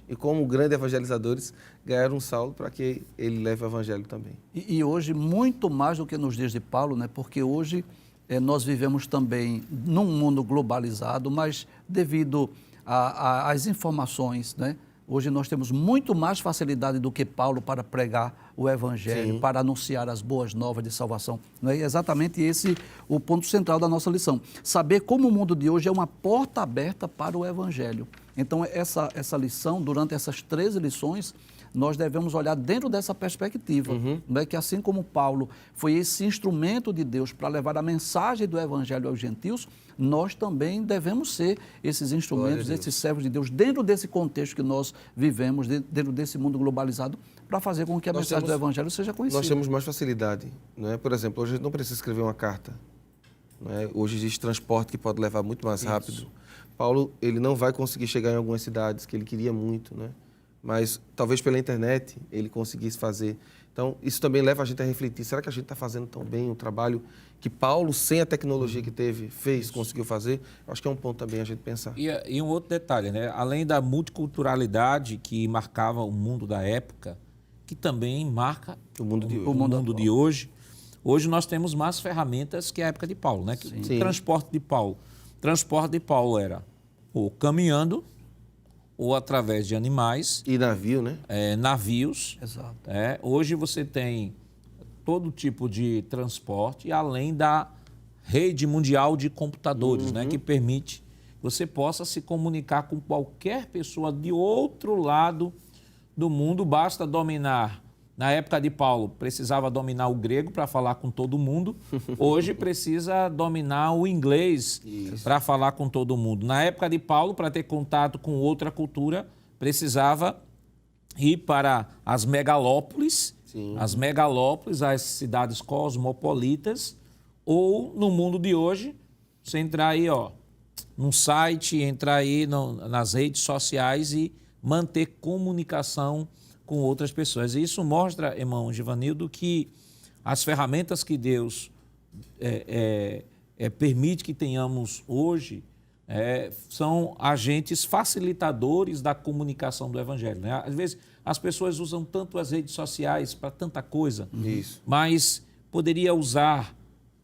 e como grandes evangelizadores, ganharam Saulo para que ele leve o Evangelho também. E hoje, muito mais do que nos dias de Paulo, né, porque hoje nós vivemos também num mundo globalizado, mas devido às informações, né? Hoje nós temos muito mais facilidade do que Paulo para pregar o Evangelho, para anunciar as boas novas de salvação. Não é exatamente esse o ponto central da nossa lição. Saber como o mundo de hoje é uma porta aberta para o Evangelho. Então, essa lição, durante essas 13 lições, nós devemos olhar dentro dessa perspectiva, não é que assim como Paulo foi esse instrumento de Deus para levar a mensagem do Evangelho aos gentios, nós também devemos ser esses instrumentos, esses servos de Deus, dentro desse contexto que nós vivemos, dentro desse mundo globalizado, para fazer com que a mensagem do Evangelho seja conhecida. Nós temos mais facilidade, não é? Por exemplo, hoje a gente não precisa escrever uma carta, não é? Hoje existe transporte que pode levar muito mais rápido. Paulo, ele não vai conseguir chegar em algumas cidades que ele queria muito, né? Mas talvez pela internet ele conseguisse fazer. Então, isso também leva a gente a refletir, será que a gente está fazendo tão bem o trabalho que Paulo, sem a tecnologia que teve, conseguiu fazer? Acho que é um ponto também a gente pensar. E um outro detalhe, né? Além da multiculturalidade que marcava o mundo da época, que também marca o mundo de hoje. Hoje nós temos mais ferramentas que a época de Paulo, né? O transporte de Paulo. O transporte de Paulo era ou caminhando, ou através de animais. E navio, né? Navios. Exato. Hoje você tem todo tipo de transporte, além da rede mundial de computadores, né? Que permite que você possa se comunicar com qualquer pessoa de outro lado do mundo. Basta dominar. Na época de Paulo, precisava dominar o grego para falar com todo mundo. Hoje precisa dominar o inglês para falar com todo mundo. Na época de Paulo, para ter contato com outra cultura, precisava ir para as megalópolis, as cidades cosmopolitas, ou no mundo de hoje, você entrar aí, num site, entrar aí nas redes sociais e manter comunicação com outras pessoas. E isso mostra, irmão Givanildo, que as ferramentas que Deus permite que tenhamos hoje são agentes facilitadores da comunicação do Evangelho, né? Às vezes as pessoas usam tanto as redes sociais para tanta coisa, mas poderia usar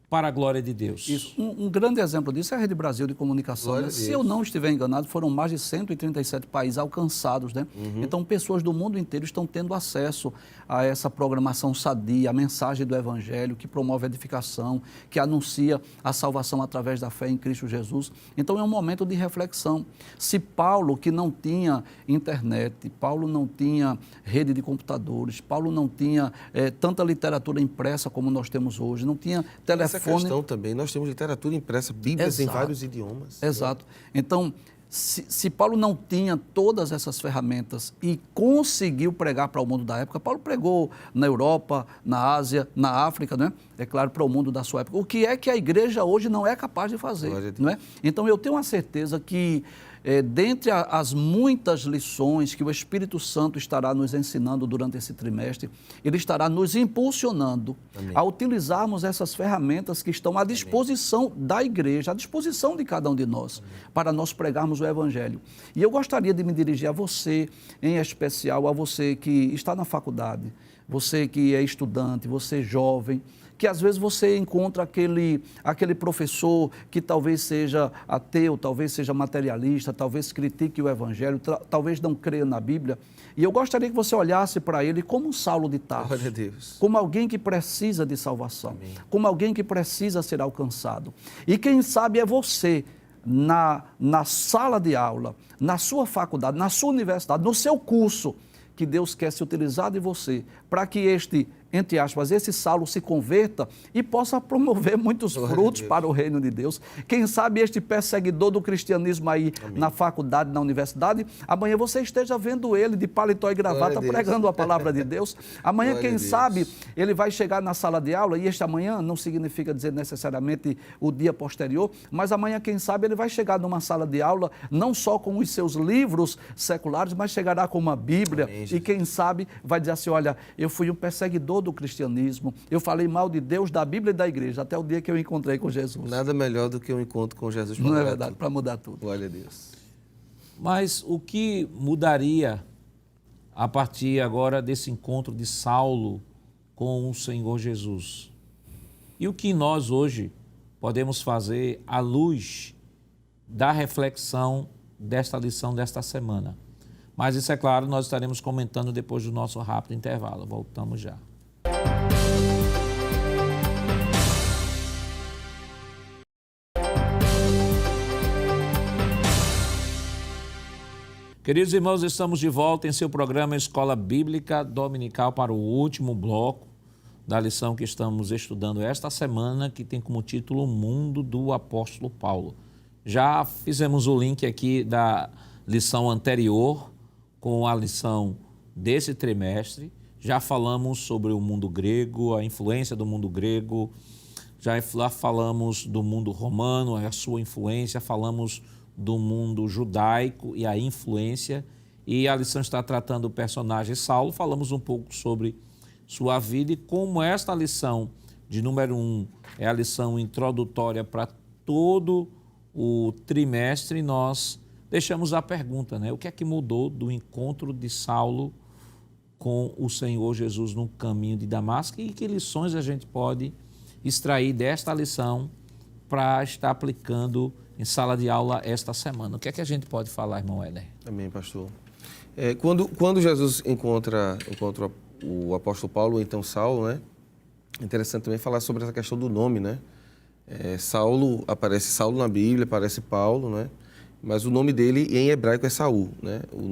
para a glória de Deus. Isso. Um grande exemplo disso é a Rede Brasil de Comunicação. Né? Se eu não estiver enganado, foram mais de 137 países alcançados. Né? Então, pessoas do mundo inteiro estão tendo acesso a essa programação sadia, a mensagem do Evangelho, que promove a edificação, que anuncia a salvação através da fé em Cristo Jesus. Então, é um momento de reflexão. Se Paulo, que não tinha internet, Paulo não tinha rede de computadores, Paulo não tinha tanta literatura impressa como nós temos hoje, não tinha telefone. Essa questão também, nós temos literatura impressa, Bíblias em vários idiomas. Exato. Então, se Paulo não tinha todas essas ferramentas e conseguiu pregar para o mundo da época, Paulo pregou na Europa, na Ásia, na África, né? É claro, para o mundo da sua época. O que é que a igreja hoje não é capaz de fazer, não é? Então, eu tenho uma certeza que dentre as muitas lições que o Espírito Santo estará nos ensinando durante esse trimestre, ele estará nos impulsionando a utilizarmos essas ferramentas que estão à disposição da igreja, à disposição de cada um de nós, para nós pregarmos o Evangelho. E eu gostaria de me dirigir a você, em especial a você que está na faculdade, você que é estudante, você jovem, que às vezes você encontra aquele professor que talvez seja ateu, talvez seja materialista, talvez critique o Evangelho, talvez não creia na Bíblia. E eu gostaria que você olhasse para ele como um Saulo de Tarso, como alguém que precisa de salvação, como alguém que precisa ser alcançado. E quem sabe é você, na sala de aula, na sua faculdade, na sua universidade, no seu curso, que Deus quer se utilizar de você para que entre aspas, esse Saulo se converta e possa promover muitos frutos para o reino de Deus. Quem sabe este perseguidor do cristianismo aí na faculdade, na universidade, amanhã você esteja vendo ele de paletó e gravata pregando a palavra de Deus. Amanhã, quem sabe, ele vai chegar na sala de aula, e este amanhã não significa dizer necessariamente o dia posterior, mas amanhã, quem sabe, ele vai chegar numa sala de aula, não só com os seus livros seculares, mas chegará com uma Bíblia. Amém, e quem sabe vai dizer assim, olha, eu fui um perseguidor do cristianismo, eu falei mal de Deus, da Bíblia e da igreja, até o dia que eu encontrei com Jesus. Nada melhor do que um encontro com Jesus. Não é verdade? Para mudar tudo. Glória a Deus. Mas o que mudaria a partir agora desse encontro de Saulo com o Senhor Jesus? E o que nós hoje podemos fazer à luz da reflexão desta lição desta semana? Mas isso, é claro, nós estaremos comentando depois do nosso rápido intervalo. Voltamos já. Queridos irmãos, estamos de volta em seu programa Escola Bíblica Dominical para o último bloco da lição que estamos estudando esta semana, que tem como título O Mundo do Apóstolo Paulo. Já fizemos o link aqui da lição anterior com a lição desse trimestre. Já falamos sobre o mundo grego, a influência do mundo grego, já falamos do mundo romano, a sua influência, falamos do mundo judaico e a influência, e a lição está tratando o personagem Saulo. Falamos um pouco sobre sua vida e como esta lição de número 1 é a lição introdutória para todo o trimestre. Nós deixamos a pergunta, né? O que é que mudou do encontro de Saulo com o Senhor Jesus no caminho de Damasco e que lições a gente pode extrair desta lição para estar aplicando em sala de aula esta semana? O que é que a gente pode falar, irmão Éder? Amém, pastor. Quando Jesus encontra o apóstolo Paulo, ou então Saulo, né? É interessante também falar sobre essa questão do nome, né? Saulo, aparece Saulo na Bíblia, aparece Paulo, né? Mas o nome dele em hebraico é Saul, né? O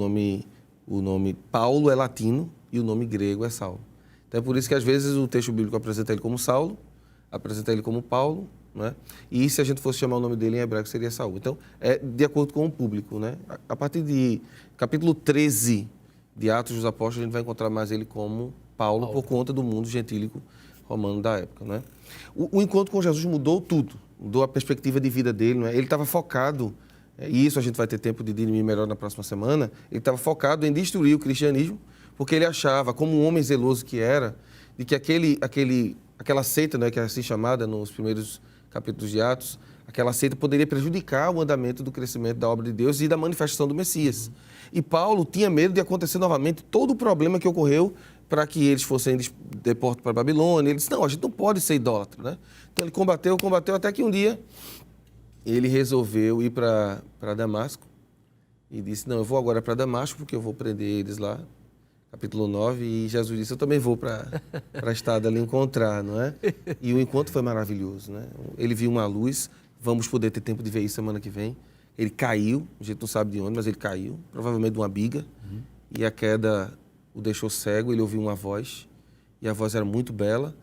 nome Paulo é latino e o nome grego é Saulo. Então é por isso que às vezes o texto bíblico apresenta ele como Saulo, apresenta ele como Paulo, né? E se a gente fosse chamar o nome dele em hebraico seria Saul. Então é de acordo com o público, né? A partir de capítulo 13 de Atos dos Apóstolos a gente vai encontrar mais ele como Paulo por conta do mundo gentílico romano da época, né? O encontro com Jesus mudou tudo, mudou a perspectiva de vida dele, né? Ele estava focado, e isso a gente vai ter tempo de dirimir melhor na próxima semana, ele estava focado em destruir o cristianismo, porque ele achava, como um homem zeloso que era, de que aquela seita, né, que é assim chamada nos primeiros capítulos de Atos, aquela seita poderia prejudicar o andamento do crescimento da obra de Deus e da manifestação do Messias. E Paulo tinha medo de acontecer novamente todo o problema que ocorreu para que eles fossem deportados para a Babilônia. Ele disse, não, a gente não pode ser idólatra, né? Então ele combateu, até que um dia ele resolveu ir para Damasco e disse, não, eu vou agora para Damasco porque eu vou prender eles lá. Capítulo 9, e Jesus disse, eu também vou para a estrada ali encontrar, não é? E o encontro foi maravilhoso, né? Ele viu uma luz, vamos poder ter tempo de ver isso semana que vem. Ele caiu, a gente não sabe de onde, mas ele caiu, provavelmente de uma biga, e a queda o deixou cego, ele ouviu uma voz, e a voz era muito bela.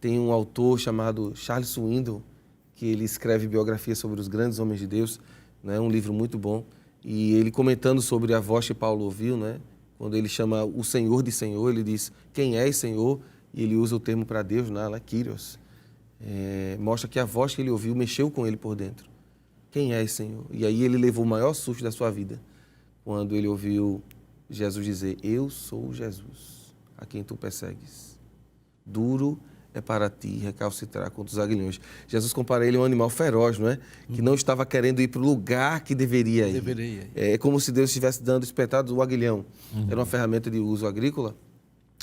Tem um autor chamado Charles Swindoll, que ele escreve biografia sobre os grandes homens de Deus, né? Um livro muito bom, e ele comentando sobre a voz que Paulo ouviu, né? Quando ele chama o Senhor de Senhor, ele diz, quem és Senhor? E ele usa o termo para Deus, né? Kyrios. Mostra que a voz que ele ouviu mexeu com ele por dentro. Quem és Senhor? E aí ele levou o maior susto da sua vida, quando ele ouviu Jesus dizer, eu sou Jesus, a quem tu persegues. Duro é para ti recalcitrar contra os aguilhões. Jesus compara ele a um animal feroz, não é? Que não estava querendo ir para o lugar que deveria ir. É como se Deus estivesse dando espetado o aguilhão. Era uma ferramenta de uso agrícola,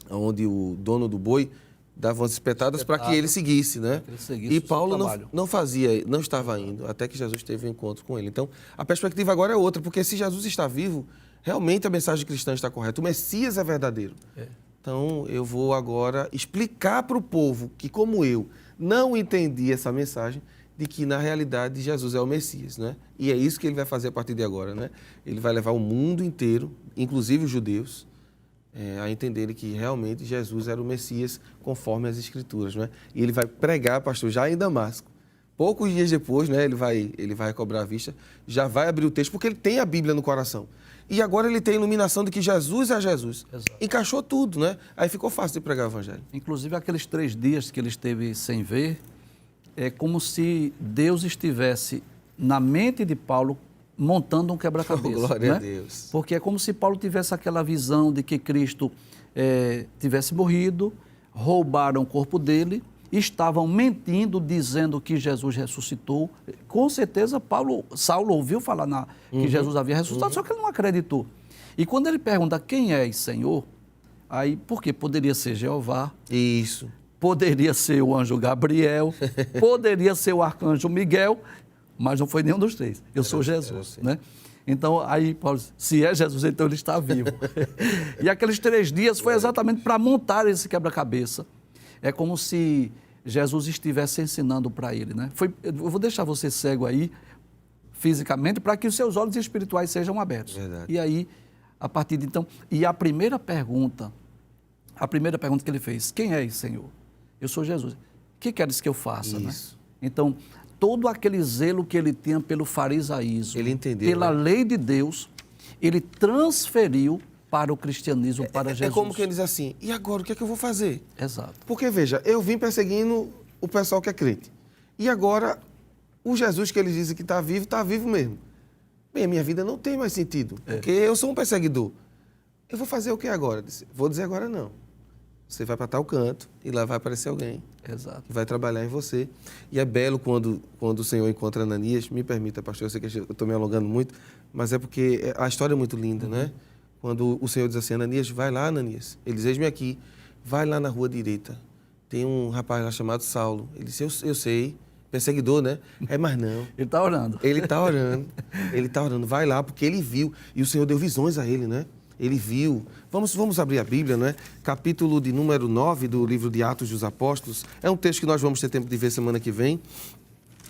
onde o dono do boi dava umas espetadas para que ele seguisse, né? E Paulo não fazia, não estava indo, até que Jesus teve um encontro com ele. Então, a perspectiva agora é outra, porque se Jesus está vivo, realmente a mensagem cristã está correta. O Messias é verdadeiro. Então, eu vou agora explicar para o povo que, como eu, não entendi essa mensagem, de que, na realidade, Jesus é o Messias, né? E é isso que ele vai fazer a partir de agora, né? Ele vai levar o mundo inteiro, inclusive os judeus, a entenderem que, realmente, Jesus era o Messias, conforme as Escrituras, né? E ele vai pregar, pastor, já em Damasco. Poucos dias depois, né, ele vai recobrar a vista, já vai abrir o texto, porque ele tem a Bíblia no coração. E agora ele tem a iluminação de que Jesus é Jesus. Exato. Encaixou tudo, né? Aí ficou fácil de pregar o Evangelho. Inclusive, aqueles 3 dias que ele esteve sem ver, é como se Deus estivesse na mente de Paulo montando um quebra-cabeça. Oh, glória, né? a Deus. Porque é como se Paulo tivesse aquela visão de que Cristo tivesse morrido, roubaram o corpo dele, estavam mentindo, dizendo que Jesus ressuscitou. Com certeza, Saulo ouviu falar que Jesus havia ressuscitado, só que ele não acreditou. E quando ele pergunta quem é Senhor, aí, porque poderia ser Jeová, isso, poderia ser o anjo Gabriel, poderia ser o arcanjo Miguel, mas não foi nenhum dos 3. Eu sou Jesus, né? Então, aí Paulo disse, se é Jesus, então ele está vivo. E aqueles 3 dias foi exatamente para montar esse quebra-cabeça. É como se Jesus estivesse ensinando para ele, né? Eu vou deixar você cego aí, fisicamente, para que os seus olhos espirituais sejam abertos. Verdade. E aí, A partir de então, e a primeira pergunta que ele fez, quem és, Senhor? Eu sou Jesus. O que queres que eu faça? Isso. Né? Então, todo aquele zelo que ele tinha pelo farisaísmo, Ele entendeu, pela né? lei de Deus, ele transferiu para o cristianismo, para Jesus. É como quem diz assim, e agora o que é que eu vou fazer? Exato. Porque, veja, eu vim perseguindo o pessoal que é crente. E agora, o Jesus que eles dizem que está vivo mesmo. Bem, a minha vida não tem mais sentido, porque eu sou um perseguidor. Eu vou fazer o que agora? Eu disse, vou dizer agora não. Você vai para tal canto e lá vai aparecer alguém Exato. que vai trabalhar em você. E é belo quando o Senhor encontra Ananias. Me permita, pastor, eu sei que eu estou me alongando muito, mas é porque a história é muito linda, né? Quando o Senhor diz assim, Ananias, vai lá, Ananias. Ele diz, eis-me aqui, vai lá na rua direita. Tem um rapaz lá chamado Saulo. Ele disse, eu sei, perseguidor, né? Mas não. Ele está orando. Ele está orando, vai lá, porque ele viu. E o Senhor deu visões a ele, né? Ele viu. Vamos abrir a Bíblia, né? Capítulo de número 9 do livro de Atos dos Apóstolos. É um texto que nós vamos ter tempo de ver semana que vem.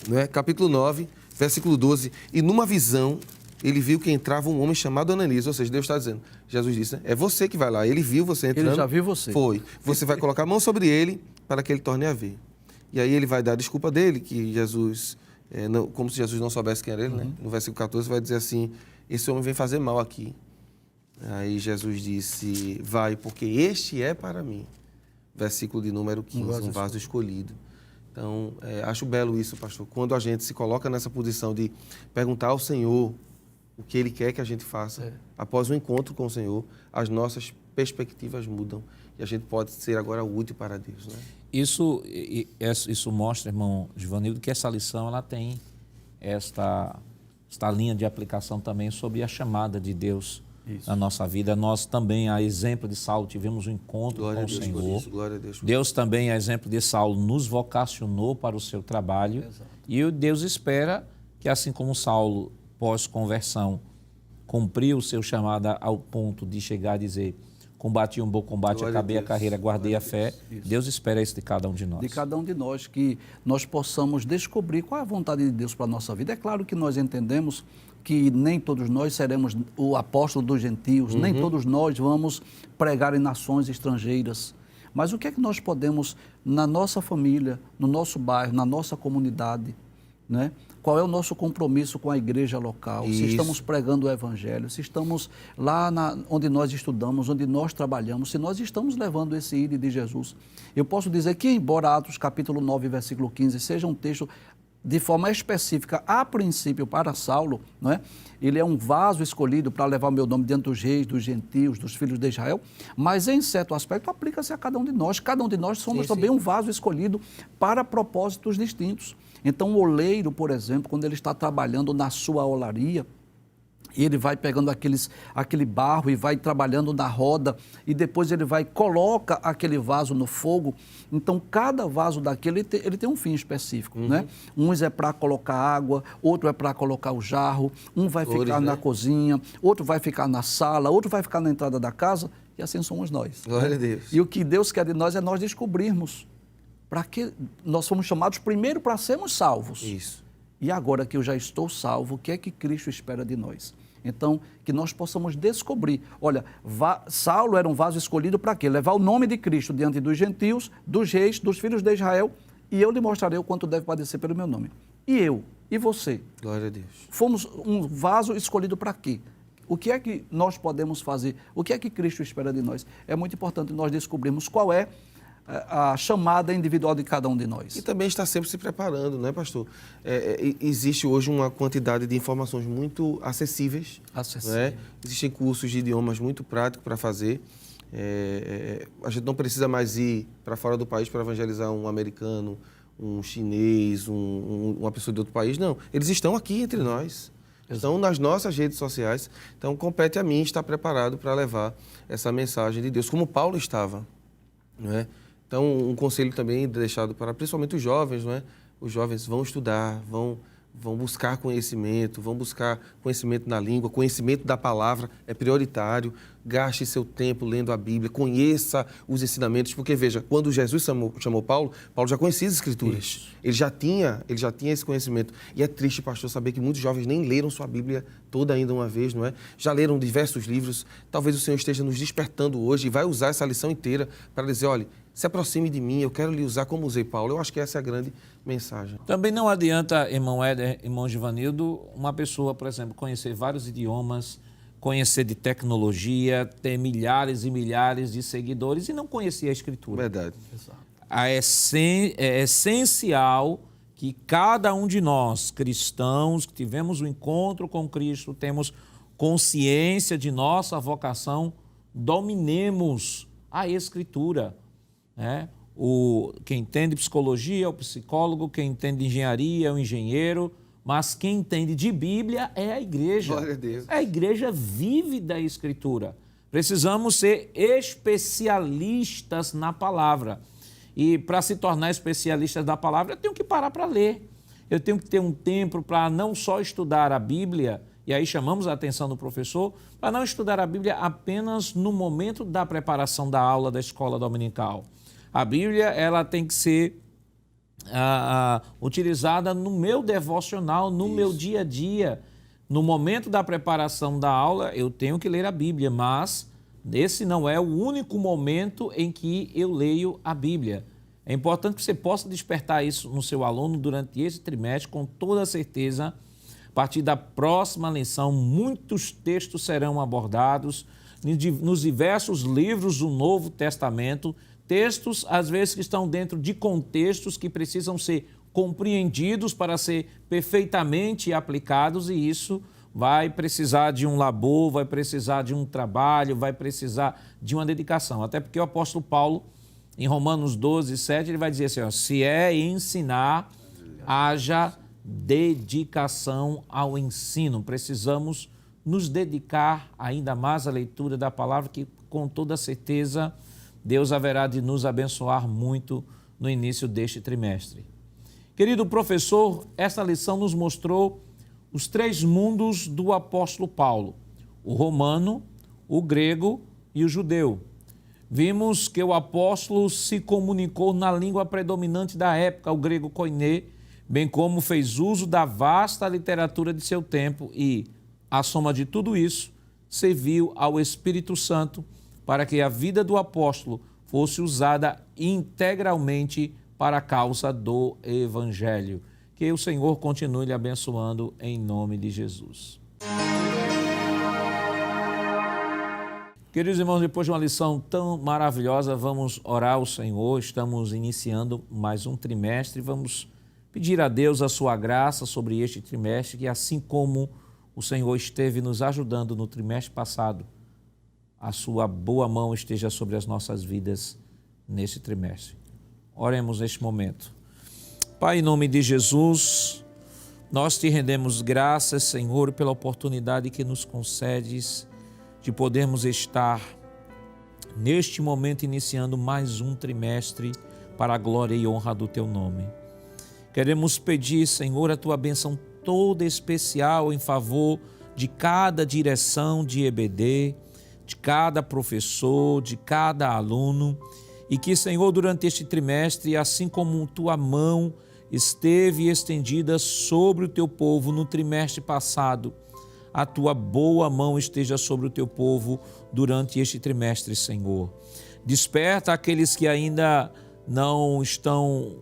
Né? Capítulo 9, versículo 12. E numa visão, ele viu que entrava um homem chamado Ananias. Ou seja, Deus está dizendo, Jesus disse, né? É você que vai lá. Ele viu você entrando. Ele já viu você. Foi. Você vai colocar a mão sobre ele para que ele torne a ver. E aí ele vai dar a desculpa dele, que Jesus, como se Jesus não soubesse quem era ele, né? No versículo 14 vai dizer assim, esse homem vem fazer mal aqui. Aí Jesus disse, vai, porque este é para mim. Versículo de número 15, um vaso escolhido. Então, acho belo isso, pastor. Quando a gente se coloca nessa posição de perguntar ao Senhor o que Ele quer que a gente faça, após o encontro com o Senhor, as nossas perspectivas mudam. E a gente pode ser agora útil para Deus, né? Isso mostra, irmão Givanildo, que essa lição ela tem esta linha de aplicação também sobre a chamada de Deus na nossa vida. Nós também, a exemplo de Saulo, tivemos um encontro com o Senhor. Glória a Deus. Deus também, a exemplo de Saulo, nos vocacionou para o seu trabalho. Exato. E Deus espera que, assim como Saulo, pós-conversão, cumpriu o seu chamado ao ponto de chegar a dizer, combati um bom combate, Glória acabei a Deus. carreira, guardei Glória a fé. Isso. Deus espera isso de cada um de nós. De cada um de nós, que nós possamos descobrir qual é a vontade de Deus para a nossa vida. É claro que nós entendemos que nem todos nós seremos o apóstolo dos gentios, nem todos nós vamos pregar em nações estrangeiras. Mas o que é que nós podemos, na nossa família, no nosso bairro, na nossa comunidade, né? Qual é o nosso compromisso com a igreja local? Isso. Se estamos pregando o evangelho, se estamos lá onde nós estudamos, onde nós trabalhamos, se nós estamos levando esse ídolo de Jesus. Eu posso dizer que, embora Atos capítulo 9, versículo 15, seja um texto de forma específica, a princípio, para Saulo, não é? Ele é um vaso escolhido para levar o meu nome diante dos reis, dos gentios, dos filhos de Israel, mas em certo aspecto aplica-se a cada um de nós. Cada um de nós somos também um vaso escolhido para propósitos distintos. Então, o oleiro, por exemplo, quando ele está trabalhando na sua olaria, ele vai pegando aquele barro e vai trabalhando na roda e depois ele coloca aquele vaso no fogo. Então, cada vaso daquele, ele tem um fim específico, né? Uns é para colocar água, outro é para colocar o jarro, um vai ficar na cozinha, outro vai ficar na sala, outro vai ficar na entrada da casa e assim somos nós. Glória a Deus. E o que Deus quer de nós é nós descobrirmos para que nós fomos chamados primeiro para sermos salvos. Isso. E agora que eu já estou salvo, o que é que Cristo espera de nós? Então, que nós possamos descobrir. Olha, Saulo era um vaso escolhido para quê? Levar o nome de Cristo diante dos gentios, dos reis, dos filhos de Israel, e eu lhe mostrarei o quanto deve padecer pelo meu nome. E eu? E você? Glória a Deus. Fomos um vaso escolhido para quê? O que é que nós podemos fazer? O que é que Cristo espera de nós? É muito importante nós descobrirmos qual é a chamada individual de cada um de nós. E também está sempre se preparando, não é, pastor? Existe hoje uma quantidade de informações muito acessíveis. Né? Existem cursos de idiomas muito práticos para fazer. A gente não precisa mais ir para fora do país para evangelizar um americano, um chinês, uma pessoa de outro país. Não, eles estão aqui entre nós. Estão nas nossas redes sociais. Então, compete a mim estar preparado para levar essa mensagem de Deus, como Paulo estava, não é? Então, um conselho também deixado para principalmente os jovens, não é? Os jovens vão estudar, vão vão buscar conhecimento na língua, conhecimento da palavra é prioritário. Gaste seu tempo lendo a Bíblia, conheça os ensinamentos, porque veja, quando Jesus chamou Paulo, Paulo já conhecia as Escrituras. Ele já tinha esse conhecimento. E é triste, pastor, saber que muitos jovens nem leram sua Bíblia toda ainda uma vez, não é? Já leram diversos livros. Talvez o Senhor esteja nos despertando hoje e vai usar essa lição inteira para dizer, olha, se aproxime de mim, eu quero lhe usar como usei Paulo. Eu acho que essa é a grande mensagem. Também não adianta, irmão Éder, irmão Givanildo, uma pessoa, por exemplo, conhecer vários idiomas, conhecer de tecnologia, ter milhares e milhares de seguidores e não conhecer a Escritura. Verdade. É essencial que cada um de nós, cristãos, que tivemos um encontro com Cristo, temos consciência de nossa vocação, dominemos a Escritura, né? Quem entende psicologia é o psicólogo, quem entende engenharia é o engenheiro, mas quem entende de Bíblia é a igreja. Glória a Deus. A igreja vive da Escritura. Precisamos ser especialistas na palavra. E para se tornar especialistas da palavra, eu tenho que parar para ler. Eu tenho que ter um tempo para não só estudar a Bíblia, e aí chamamos a atenção do professor, para não estudar a Bíblia apenas no momento da preparação da aula da escola dominical. A Bíblia, ela tem que ser utilizada no meu devocional, no meu dia a dia. No momento da preparação da aula, eu tenho que ler a Bíblia, mas esse não é o único momento em que eu leio a Bíblia. É importante que você possa despertar isso no seu aluno durante esse trimestre, com toda certeza. A partir da próxima lição, muitos textos serão abordados nos diversos livros do Novo Testamento, textos, às vezes, que estão dentro de contextos que precisam ser compreendidos para ser perfeitamente aplicados, e isso vai precisar de um labor, vai precisar de um trabalho, vai precisar de uma dedicação. Até porque o apóstolo Paulo, em Romanos 12, 7, ele vai dizer assim, se é ensinar, haja dedicação ao ensino. Precisamos nos dedicar ainda mais à leitura da palavra, que com toda certeza Deus haverá de nos abençoar muito no início deste trimestre. Querido professor, esta lição nos mostrou os 3 mundos do apóstolo Paulo: o romano, o grego e o judeu. Vimos que o apóstolo se comunicou na língua predominante da época, o grego koiné, bem como fez uso da vasta literatura de seu tempo e, a soma de tudo isso, serviu ao Espírito Santo para que a vida do apóstolo fosse usada integralmente para a causa do Evangelho. Que o Senhor continue lhe abençoando em nome de Jesus. Queridos irmãos, depois de uma lição tão maravilhosa, vamos orar ao Senhor. Estamos iniciando mais um trimestre. Vamos pedir a Deus a sua graça sobre este trimestre, que assim como o Senhor esteve nos ajudando no trimestre passado, a sua boa mão esteja sobre as nossas vidas nesse trimestre. Oremos neste momento. Pai, em nome de Jesus, nós te rendemos graças, Senhor, pela oportunidade que nos concedes de podermos estar neste momento iniciando mais um trimestre para a glória e honra do teu nome. Queremos pedir, Senhor, a tua bênção toda especial em favor de cada direção de EBD, de cada professor, de cada aluno, e que, Senhor, durante este trimestre, assim como tua mão esteve estendida sobre o teu povo no trimestre passado, a tua boa mão esteja sobre o teu povo durante este trimestre, Senhor. Desperta aqueles que ainda não estão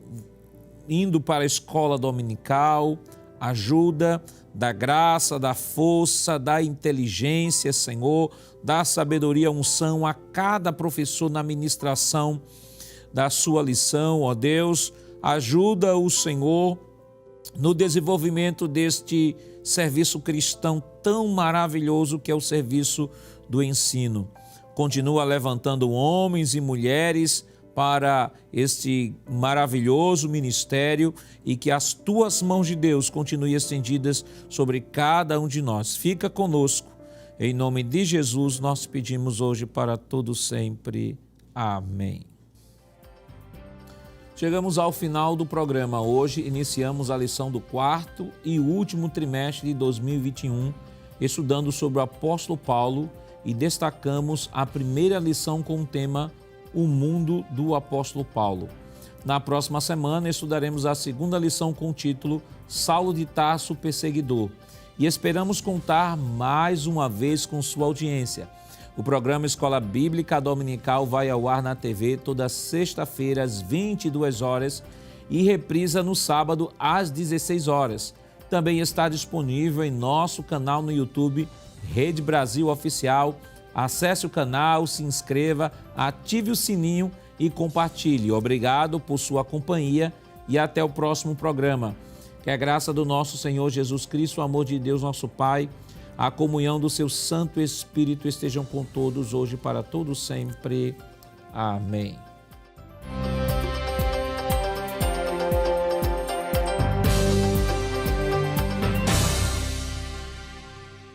indo para a escola dominical, ajuda, da graça, da força, da inteligência, Senhor, da sabedoria, unção a cada professor na ministração da sua lição, ó Deus. Ajuda o Senhor no desenvolvimento deste serviço cristão tão maravilhoso que é o serviço do ensino. Continua levantando homens e mulheres para este maravilhoso ministério e que as tuas mãos de Deus continuem estendidas sobre cada um de nós. Fica conosco. Em nome de Jesus nós pedimos hoje para todo sempre. Amém. Chegamos ao final do programa. Hoje iniciamos a lição do 4º e último trimestre de 2021, estudando sobre o apóstolo Paulo e destacamos a primeira lição com o tema O Mundo do Apóstolo Paulo. Na próxima semana estudaremos a segunda lição com o título Saulo de Tarso, Perseguidor. E esperamos contar mais uma vez com sua audiência. O programa Escola Bíblica Dominical vai ao ar na TV toda sexta-feira às 22 horas e reprisa no sábado às 16 horas. Também está disponível em nosso canal no YouTube, Rede Brasil Oficial. Acesse o canal, se inscreva, ative o sininho e compartilhe. Obrigado por sua companhia e até o próximo programa. Que a graça do nosso Senhor Jesus Cristo, o amor de Deus, nosso Pai, a comunhão do seu Santo Espírito estejam com todos hoje para todos sempre. Amém.